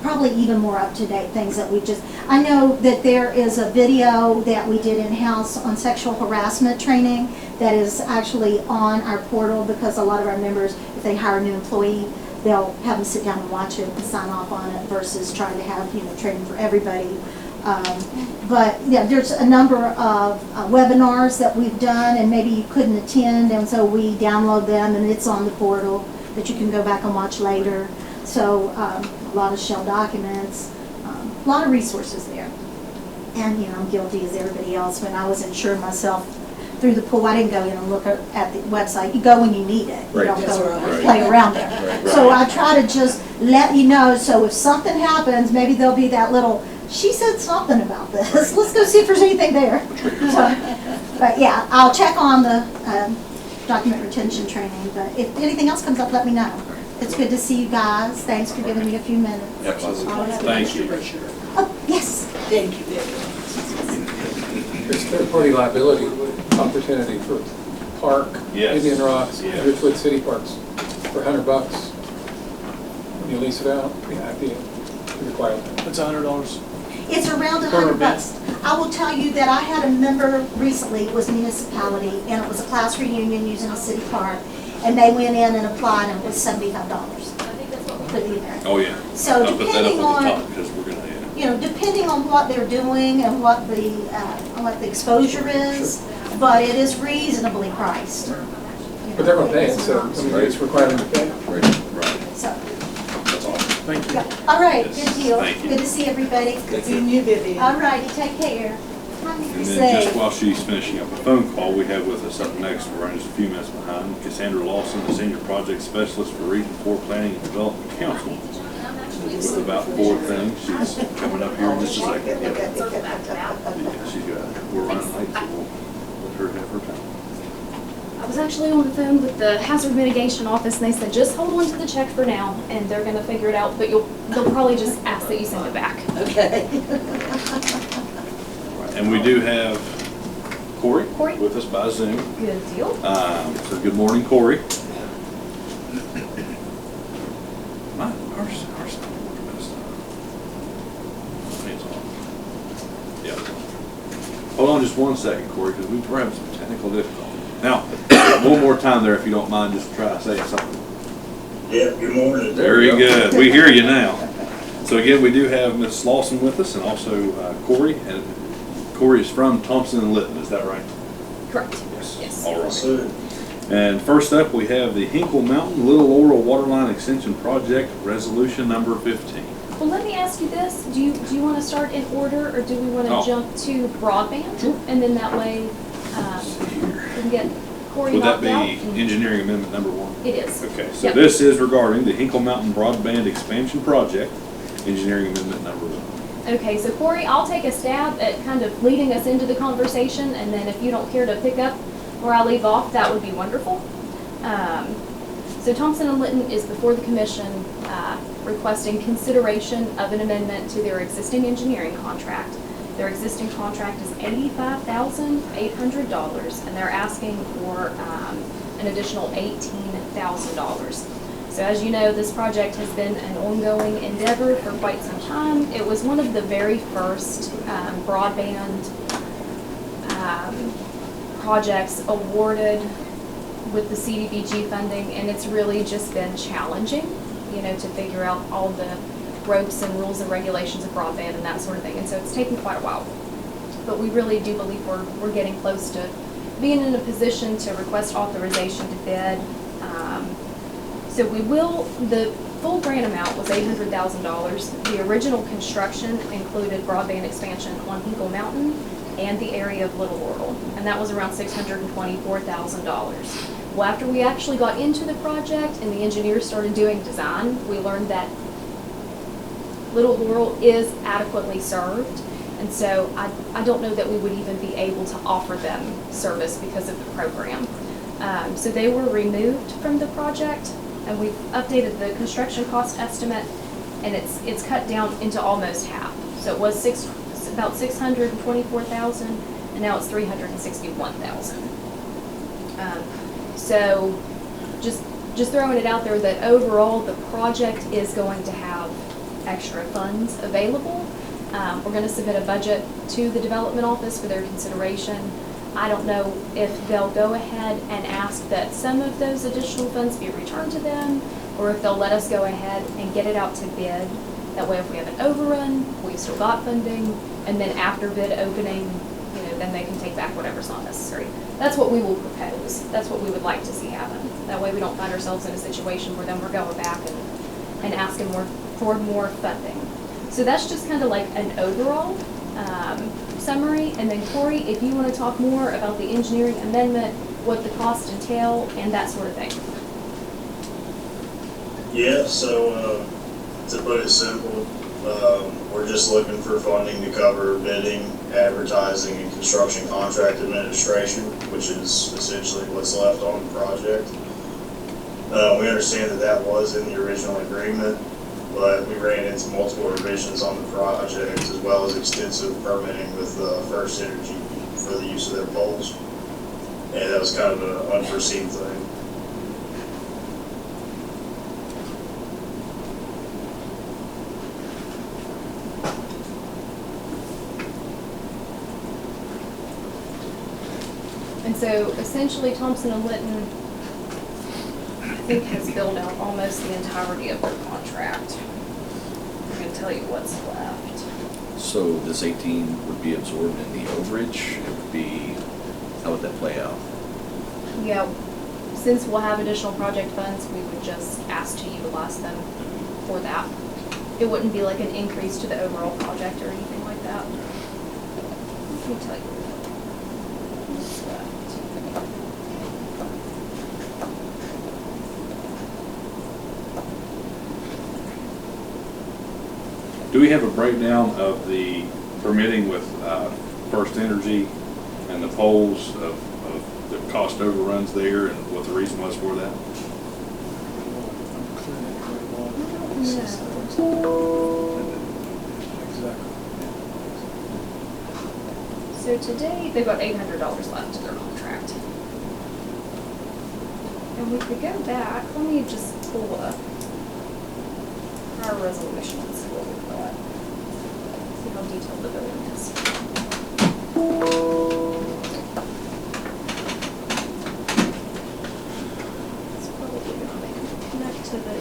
probably even more up-to-date things that we just, I know that there is a video that we did in-house on sexual harassment training that is actually on our portal, because a lot of our members, if they hire a new employee, they'll have them sit down and watch it and sign off on it versus trying to have, training for everybody. But yeah, there's a number of webinars that we've done, and maybe you couldn't attend, and so we download them, and it's on the portal that you can go back and watch later. So a lot of shell documents, a lot of resources there. And I'm guilty as everybody else. When I was insuring myself through the pool, I didn't go in and look at the website. You go when you need it. You Right. don't That's go right. play around there. Right. So I try to just let you know, so if something happens, maybe there'll be that little she said something about this. Let's go see if there's anything there. But yeah, I'll check on the document retention training, but if anything else comes up, let me know. It's good to see you guys. Thanks for giving me a few minutes. Absolutely. Thank you. Oh, yes. Thank you, Debbie. There's third-party liability opportunity for Park, Yes. Indian Rocks, Yeah. Ridgewood City Parks for $100. When you lease it out, yeah, you require that. It's $100. It's around Per $100. I will tell you that I had a member recently, it was municipality, and it was a class reunion using a city park, and they went in and applied, and it was $75 for the event. Oh, yeah. So I'll put that up depending on on, the top, because we're gonna, depending on what they're doing and what the exposure is, but it is reasonably priced. But they're gonna pay it, so, I mean, it's required them to pay. right. So, That's all. Thank you. yeah. All right, Yes, good deal. thank you. Good to see everybody. Good seeing you, Vivian. All righty, take care. Have a And good then day. just while she's finishing up a phone call, we have with us up next, we're running just a few minutes behind, Cassandra Lawson, the Senior Project Specialist for Region 4 Planning and Development Council. With about 4 things. She's coming up here in just a second. Yeah, we're running late, so we'll let her have her time. I was actually on the phone with the hazard mitigation office, and they said, just hold on to the check for now, and they're gonna figure it out, but they'll probably just ask that you send it back. Okay. And we do have Corey Corey. with us by Zoom. Good deal. So good morning, Corey. Our sound works best. It's on. Yeah. Hold on just one second, Corey, because we're having some technical difficulty. Now, one more time there, if you don't mind, just try to say something. Yeah, good morning. Very good. We hear you now. So again, we do have Ms. Lawson with us and also Corey. And Corey is from Thompson and Litton, is that right? Correct. Yes. All right. Good. And first up, we have the Hinkle Mountain Little Laurel Waterline Extension Project, Resolution Number 15. Well, let me ask you this, do you want to start in order, or do we want to Oh. jump to broadband? Sure. And then that way, Let's see here. we can get Corey Would that knocked out? be engineering amendment number 1? It is. Okay, so Yep. this is regarding the Hinkle Mountain Broadband Expansion Project, engineering amendment number 1. Okay, so Corey, I'll take a stab at kind of leading us into the conversation, and then if you don't care to pick up where I leave off, that would be wonderful. So Thompson and Litton is before the commission requesting consideration of an amendment to their existing engineering contract. Their existing contract is $85,800, and they're asking for an additional $18,000. So as you know, this project has been an ongoing endeavor for quite some time. It was one of the very first broadband projects awarded with the CDBG funding, and it's really just been challenging, to figure out all the ropes and rules and regulations of broadband and that sort of thing. And so it's taken quite a while. But we really do believe we're getting close to being in a position to request authorization to bid. So the full grant amount was $800,000. The original construction included broadband expansion on Hinkle Mountain and the area of Little Laurel, and that was around $624,000. Well, after we actually got into the project and the engineers started doing design, we learned that Little Laurel is adequately served, and so I don't know that we would even be able to offer them service because of the program. So they were removed from the project, and we've updated the construction cost estimate, and it's cut down into almost half. So it was about $624,000, and now it's $361,000. So just throwing it out there that overall the project is going to have extra funds available. We're going to submit a budget to the development office for their consideration. I don't know if they'll go ahead and ask that some of those additional funds be returned to them, or if they'll let us go ahead and get it out to bid. That way if we have an overrun, we've still got funding, and then after bid opening, then they can take back whatever's not necessary. That's what we will propose. That's what we would like to see happen. That way we don't find ourselves in a situation where then we're going back and asking for more funding. So that's just kind of like an overall summary. And then Corey, if you want to talk more about the engineering amendment, what the costs entail, and that sort of thing. Yeah, so to put it simple, We're just looking for funding to cover bidding, advertising, and construction contract administration, which is essentially what's left on the project. We understand that that was in the original agreement, but we ran into multiple revisions on the project as well as extensive permitting with First Energy for the use of their poles. And that was kind of an unforeseen thing. And so essentially Thompson and Litton, I think, has billed out almost the entirety of their contract. I can tell you what's left. So this 18 would be absorbed in the overage? It would be, how would that play out? Yeah, since we'll have additional project funds, we would just ask to utilize them for that. It wouldn't be like an increase to the overall project or anything like that. Let me tell you what's left. Do we have a breakdown of the permitting with First Energy and the polls of the cost overruns there and what the reason was for that? So today, they've got $800 left in their contract. And we could go back, let me just pull up our resolution and see what we've got. See how detailed the billing is. It's probably gonna make it connect to the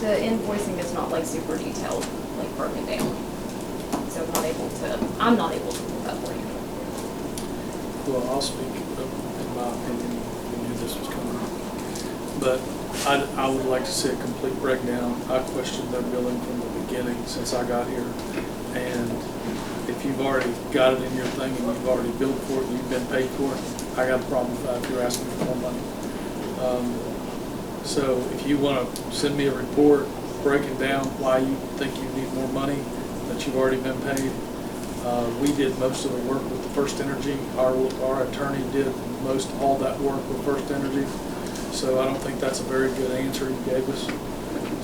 the invoicing is not like super detailed, like broken down. So I'm not able to pull that for you. Well, I'll speak in my opinion, we knew this was coming. But I would like to see a complete breakdown. I questioned their billing from the beginning since I got here. And if you've already got it in your thing and you've already billed for it, and you've been paid for it, I got a problem with that if you're asking for more money. So if you want to send me a report breaking down why you think you need more money, that you've already been paid. We did most of the work with the First Energy. Our attorney did all that work with First Energy. So I don't think that's a very good answer you gave us.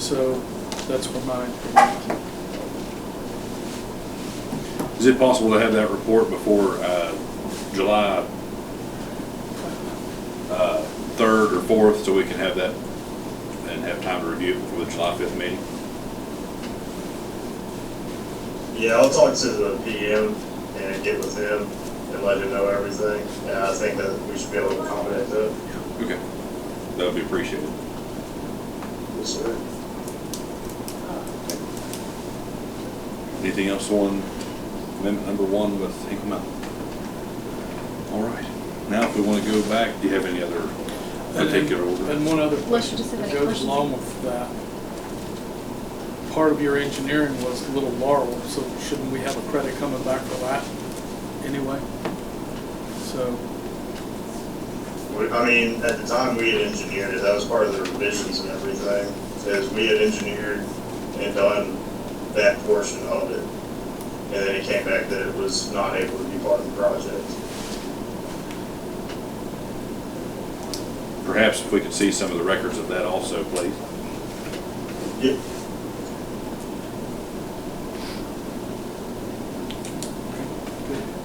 So that's for my opinion. Is it possible to have that report before July 3rd or 4th so we can have that and have time to review it before the July 5th meeting? Yeah, I'll talk to the PM and get with him and let him know everything. And I think that we should be able to accommodate that. Okay, that would be appreciated. Yes, sir. Anything else on amendment number 1 with Hinkle Mountain? All right. Now, if we want to go back, do you have any other particular order? And one other Unless you question just have that any goes questions. along with that. Part of your engineering was Little Laurel, so shouldn't we have a credit coming back for that anyway? So, I mean, at the time we had engineered it, that was part of the revisions and everything. As we had engineered and done that portion of it. And then it came back that it was not able to be part of the project. Perhaps if we could see some of the records of that also, please. Yep.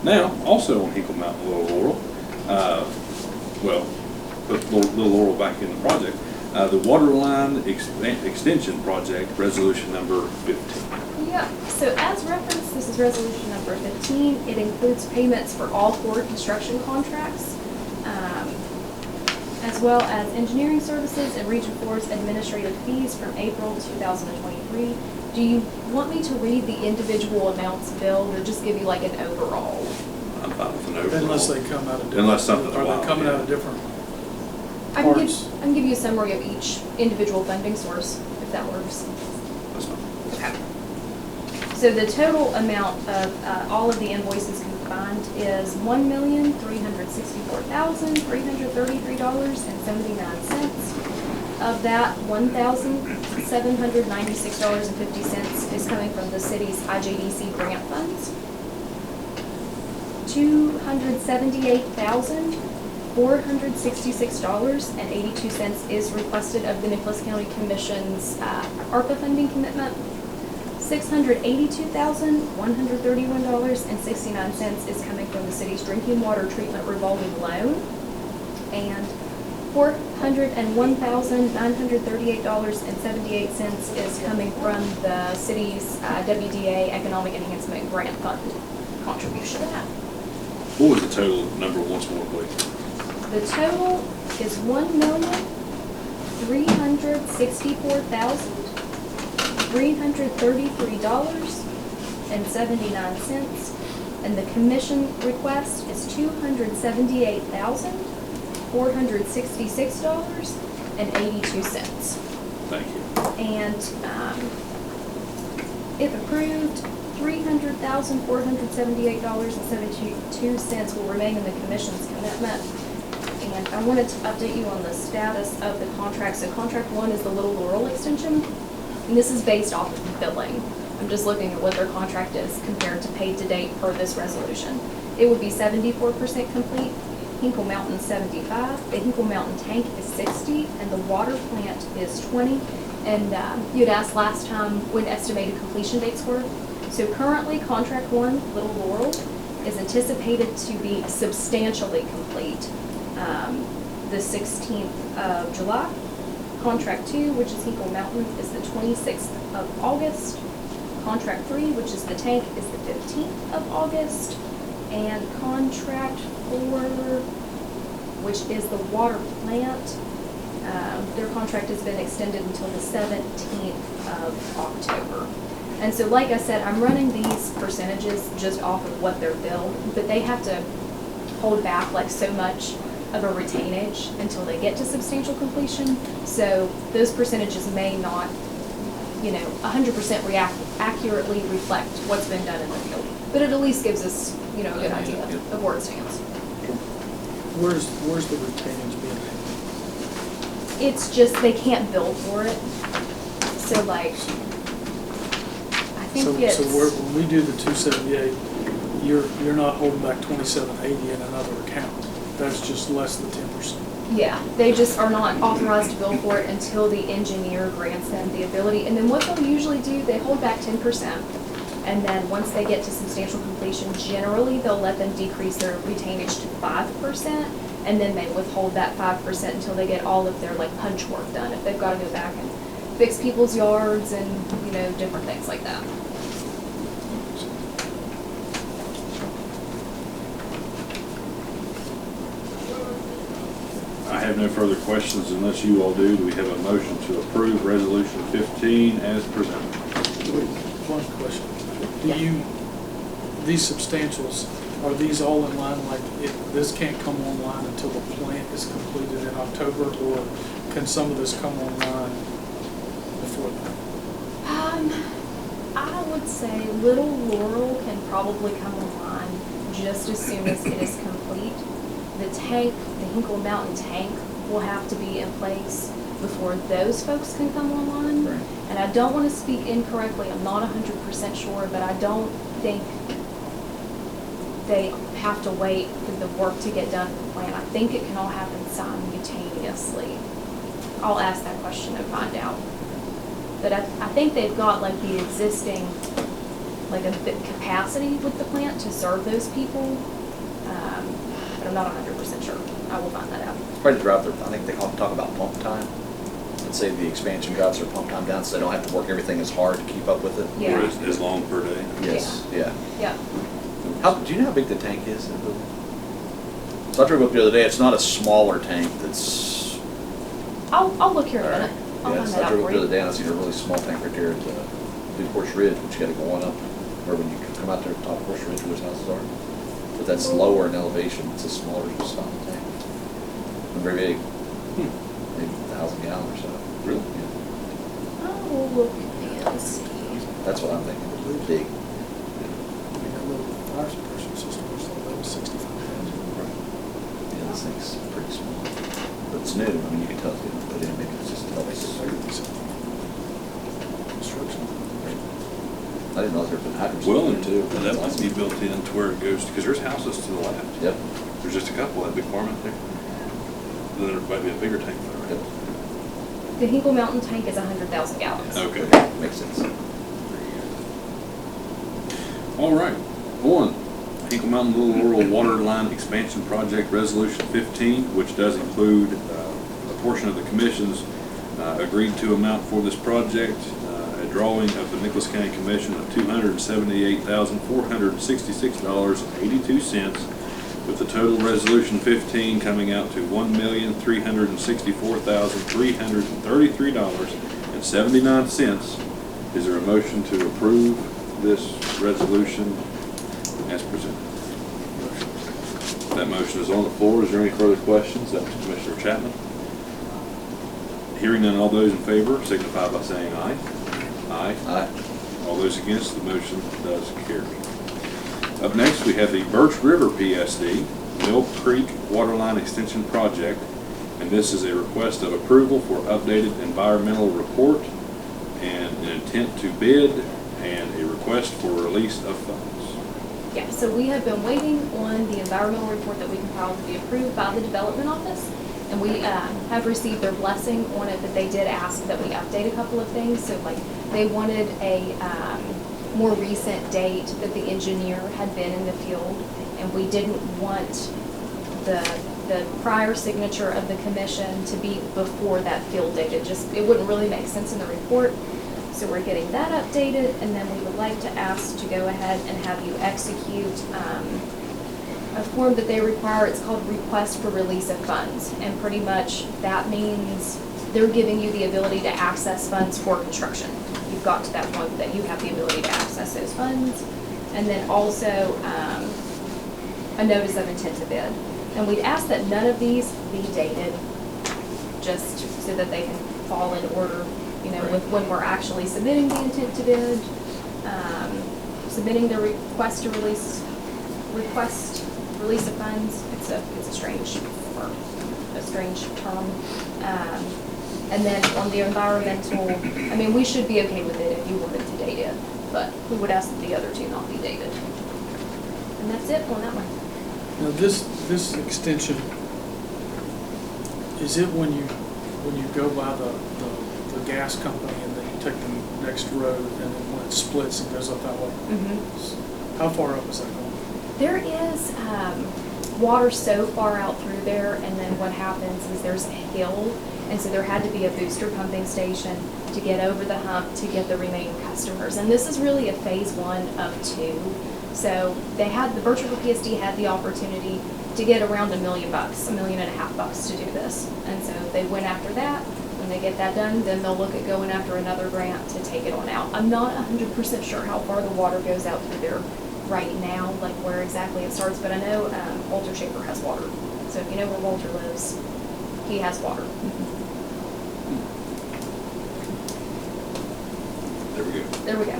Now, also on Hinkle Mountain, Little Laurel, well, put Little Laurel back in the project, the water line extension project, resolution number 15. Yeah, so as referenced, this is resolution number 15. It includes payments for all 4 construction contracts, as well as engineering services and Region 4's administrative fees from April 2023. Do you want me to read the individual amounts billed or just give you like an overall? I'm fine with an overall. Unless they come out of different. Unless something's Are wild, they coming yeah. out of different I can parts? give you a summary of each individual funding source, if that works. That's fine. Okay. So the total amount of all of the invoices combined is $1,364,333.79. Of that, $1,796.50 is coming from the city's IJDC grant funds. $278,466.82 is requested of the Nicholas County Commission's ARPA funding commitment. $682,131.69 is coming from the city's drinking water treatment revolving loan. And $401,938.78 is coming from the city's WDA Economic Enhancement Grant Fund contribution. What was the total number once more, please? The total is $1,364,333.79, and the commission request is $278,466.82. Thank you. And if approved, $300,478.72 will remain in the commission's commitment. And I wanted to update you on the status of the contract. So contract 1 is the Little Laurel extension, and this is based off of billing. I'm just looking at what their contract is compared to paid to date per this resolution. It would be 74% complete, Hinkle Mountain 75, the Hinkle Mountain tank is 60, and the water plant is 20. And you had asked last time when estimated completion dates were. So currently, contract 1, Little Laurel, is anticipated to be substantially complete the 16th of July. Contract 2, which is Hinkle Mountain, is the 26th of August. Contract 3, which is the tank, is the 15th of August. And contract 4, which is the water plant, their contract has been extended until the 17th of October. And so, like I said, I'm running these percentages just off of what they're billed, but they have to hold back like so much of a retainage until they get to substantial completion. So those percentages may not, 100% accurately reflect what's been done in the field. But it at least gives us, a good idea of where it stands. Where's the retainage being made? It's just they can't bill for it. So like, I think it's. So when we do the 278, you're not holding back 2780 in another account. That's just less than 10%. Yeah, they just are not authorized to bill for it until the engineer grants them the ability. And then what they'll usually do, they hold back 10%. And then once they get to substantial completion, generally they'll let them decrease their retainage to 5%. And then they withhold that 5% until they get all of their like punch work done. If they've got to go back and fix people's yards and, different things like that. I have no further questions unless you all do. Do we have a motion to approve resolution 15 as presented? One question. These substantials, are these all in line, like, this can't come online until the plant is completed in October, or can some of this come online before that? I would say Little Laurel can probably come online just as soon as it is complete. The tank, the Hinkle Mountain tank, will have to be in place before those folks can come online. Right. And I don't want to speak incorrectly, I'm not 100% sure, but I don't think they have to wait for the work to get done in the plant. I think it can all happen simultaneously. I'll ask that question and find out. But I think they've got like the existing, like a bit capacity with the plant to serve those people. But I'm not 100% sure. I will find that out. Probably drive their, I think they talk about pump time. Let's say the expansion drives their pump time down so they don't have to work everything as hard to keep up with it. Yeah. Or as long per day. Yes, yeah. Yeah. Do you know how big the tank is? So I drove up the other day, it's not a smaller tank that's. I'll look here in a minute. I'll Yeah, find so that I out drove up for the other you. day and I seen a really small tank right there at New Horse Ridge, which you gotta go on up, where when you come out there at the top of Horse Ridge where those houses are. But that's lower in elevation, it's a smaller style tank. Not very big, maybe 1,000 gallon or so. Really? Yeah. I'll look and see. That's what I'm thinking, big. I mean, that little fire suppression system was like, that was 65,000. Yeah, this thing's pretty small. But it's new, I mean, you can tell it's getting put in, maybe it's just Construction. I didn't know if there had been hydrants. Well, in there too. and that must be built in to where it goes, because there's houses to the left. Yep. There's just a couple, that big farm out there. Then there might be a bigger tank there, Yep. right? The Hinkle Mountain tank is 100,000 gallons. Okay. Makes sense. All right. One, Hinkle Mountain Little Laurel Water Line Expansion Project Resolution 15, which does include a portion of the commission's agreed to amount for this project, a drawing of the Nicholas County Commission of $278,466.82, with the total Resolution 15 coming out to $1,364,333.79. Is there a motion to approve this resolution as presented? That motion is on the floor. Is there any further questions? That was Commissioner Chapman. Hearing none, all those in favor signify by saying aye. Aye. Aye. All those against, the motion does carry. Up next, we have the Birch River PSD, Mill Creek Waterline Extension Project, and this is a request of approval for updated environmental report and an intent to bid and a request for release of funds. Yeah, so we have been waiting on the environmental report that we compiled to be approved by the Development Office. And we have received their blessing on it, but they did ask that we update a couple of things. So like they wanted a more recent date that the engineer had been in the field. And we didn't want the prior signature of the commission to be before that field date. It wouldn't really make sense in the report. So we're getting that updated, and then we would like to ask to go ahead and have you execute a form that they require. It's called Request for Release of Funds. And pretty much that means they're giving you the ability to access funds for construction. You've got to that point that you have the ability to access those funds. And then also a notice of intent to bid. And we'd ask that none of these be dated, just so that they can fall in order, you know, with when we're actually submitting the intent to bid, submitting the request release of funds. It's a strange word, a strange term. And then on the environmental, I mean, we should be okay with it if you wanted to date it, but we would ask that the other two not be dated. And that's it on that one. Now, this extension, is it when you go by the gas company and then you take the next road and then when it splits and goes up that way? How far up is that going? There is water so far out through there, and then what happens is there's a hill, and so there had to be a booster pumping station to get over the hump to get the remaining customers. And this is really a phase 1 of 2. So they had, the Birch River PSD had the opportunity to get around $1 million, $1.5 million to do this. And so they went after that. When they get that done, then they'll look at going after another grant to take it on out. I'm not 100% sure how far the water goes out through there right now, like where exactly it starts, but I know Walter Schaefer has water. So if you know where Walter lives, he has water. There we go. There we go.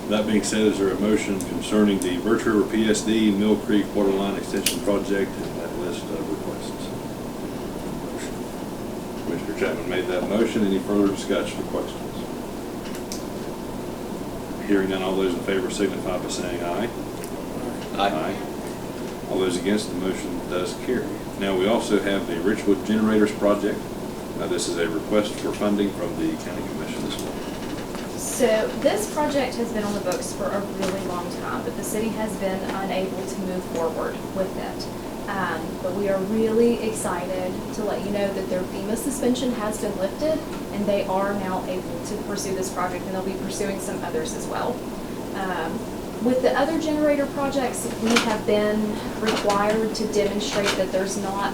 That being said, is there a motion concerning the Birch River PSD Mill Creek Waterline Extension Project and that list of requests? Commissioner Chapman made that motion. Any further discussion or questions? Hearing none, all those in favor signify by saying aye. Aye. All those against, the motion does carry. Now, we also have the Richwood Generators Project. This is a request for funding from the county commission this morning. So this project has been on the books for a really long time, but the city has been unable to move forward with it. But we are really excited to let you know that their FEMA suspension has been lifted, and they are now able to pursue this project, and they'll be pursuing some others as well. With the other generator projects, we have been required to demonstrate that there's not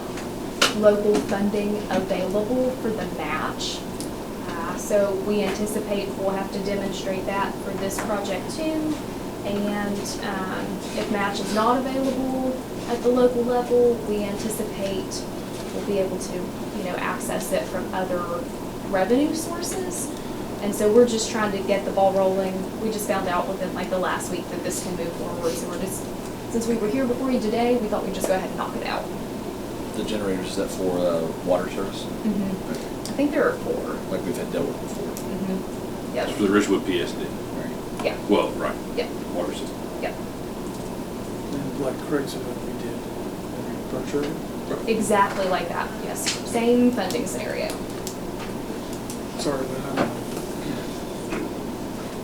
local funding available for the match. So we anticipate we'll have to demonstrate that for this project too. And if match is not available at the local level, we anticipate we'll be able to, access it from other revenue sources. And so we're just trying to get the ball rolling. We just found out within like the last week that this can move forward. So we're just, since we were here before you today, we thought we'd just go ahead and knock it out. The generators, is that for water service? I think there are 4. Like we've had dealt with before. Yep. It's for the Richwood PSD. Right. Yeah. Well, right. Yep. Water system. Yep. And like Craig said, we did in Berkshire. Exactly like that. Yes. Same funding scenario. Sorry, but I don't know.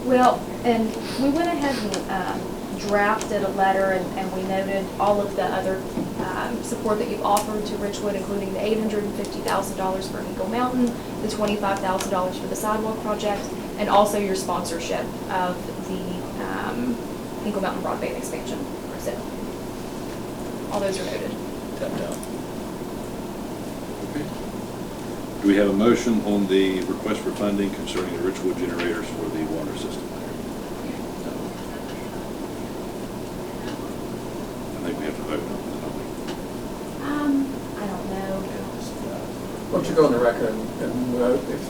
Well, and we went ahead and drafted a letter, and we noted all of the other support that you've offered to Richwood, including the $850,000 for Eagle Mountain, the $25,000 for the sidewalk project, and also your sponsorship of the Eagle Mountain broadband expansion. So all those are noted. Tapped out. Okay. Do we have a motion on the request for funding concerning the Richwood generators for the water system there? I think we have to vote on that, don't we? I don't know. Why don't you go on the record and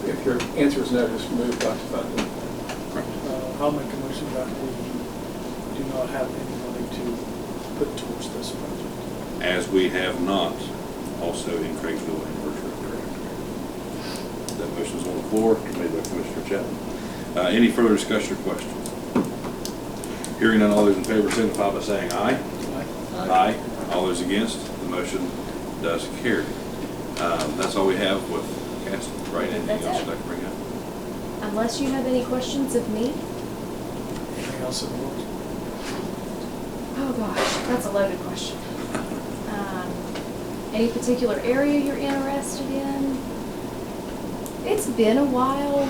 if your answer is no, just move not to fund it. I'll make a motion that we do not have any money to put towards this project. As we have not also in Craigsville and Berkshire. That motion is on the floor, made by Commissioner Chapman. Any further discussion or questions? Hearing none, all those in favor signify by saying aye. Aye. All those against, the motion does carry. That's all we have with Cassie, right? Anything That's else it. you'd like to bring up? Unless you have any questions of me. Anything else in the works? Oh gosh, that's a loaded question. Any particular area you're interested in? It's been a while,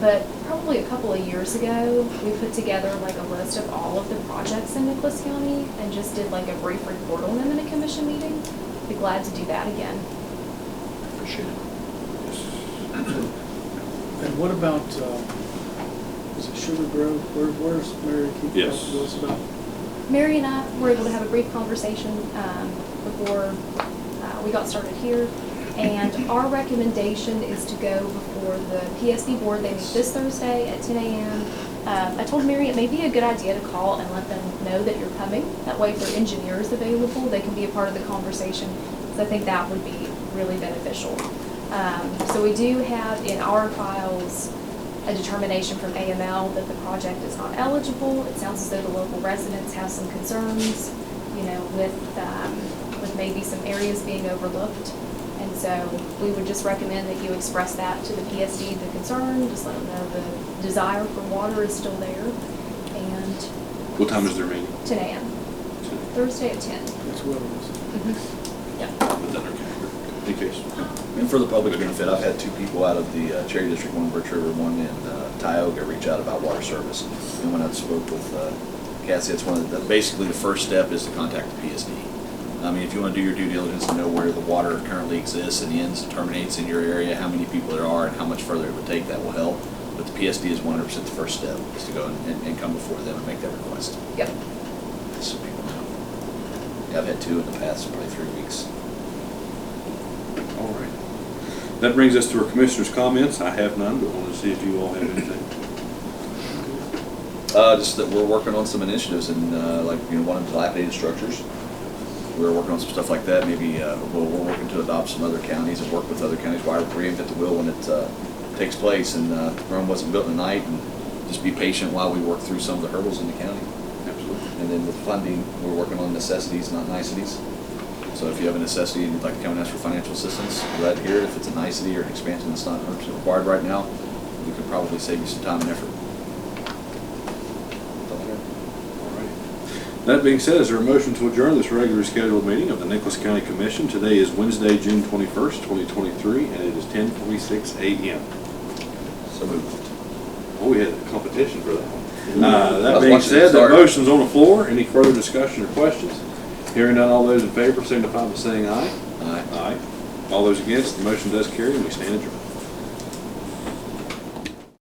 but probably a couple of years ago, we put together like a list of all of the projects in Nicholas County and just did like a brief report on them in a commission meeting. Be glad to do that again. Appreciate it. And what about, is it Sugar Grove? Where's Mary keep Yes. talking to us about? Mary and I were able to have a brief conversation before we got started here. And our recommendation is to go before the PSD board. They meet this Thursday at 10 a.m. I told Mary it may be a good idea to call and let them know that you're coming. That way if there are engineers available, they can be a part of the conversation. So I think that would be really beneficial. So we do have in our files a determination from AML that the project is not eligible. It sounds as though the local residents have some concerns, with maybe some areas being overlooked. And so we would just recommend that you express that to the PSD, the concern, just let them know the desire for water is still there. And What time is their meeting? 10 a.m. Thursday at 10. That's what it is. Yeah. Put that in our calendar, in case. And for the public benefit, I've had 2 people out of the Cherry District, one in Birch River, one in Tioga, reach out about water service. And when I spoke with Cassie, it's basically the first step is to contact the PSD. I mean, if you want to do your due diligence and know where the water currently exists and ends and terminates in your area, how many people there are, and how much further it would take, that will help. But the PSD is 100% the first step, is to go and come before them and make that request. Yep. So people know. Yeah, I've had 2 in the past, probably 3 weeks. All right. That brings us to our commissioners' comments. I have none, but wanted to see if you all have anything. Just that we're working on some initiatives and one of the dilapidated structures. We're working on some stuff like that. Maybe we're working to adopt some other counties and work with other counties while we're reinvent the wheel when it takes place. And Rome wasn't built in a night, and just be patient while we work through some of the hurdles in the county. Absolutely. And then with funding, we're working on necessities, not niceties. So if you have a necessity and you'd like to come and ask for financial assistance, we're glad to hear it. If it's a nicety or an expansion that's not 100% required right now, we could probably save you some time and effort. That being said, is there a motion to adjourn this regularly scheduled meeting of the Nicholas County Commission? Today is Wednesday, June 21st, 2023, and it is 10:46 a.m. So moved. Oh, we had a competition for that one. I That was being watching it said, the start. motion's on the floor. Any further discussion or questions? Hearing none, all those in favor signify by saying aye. Aye. Aye. All those against, the motion does carry, and we stand adjourned.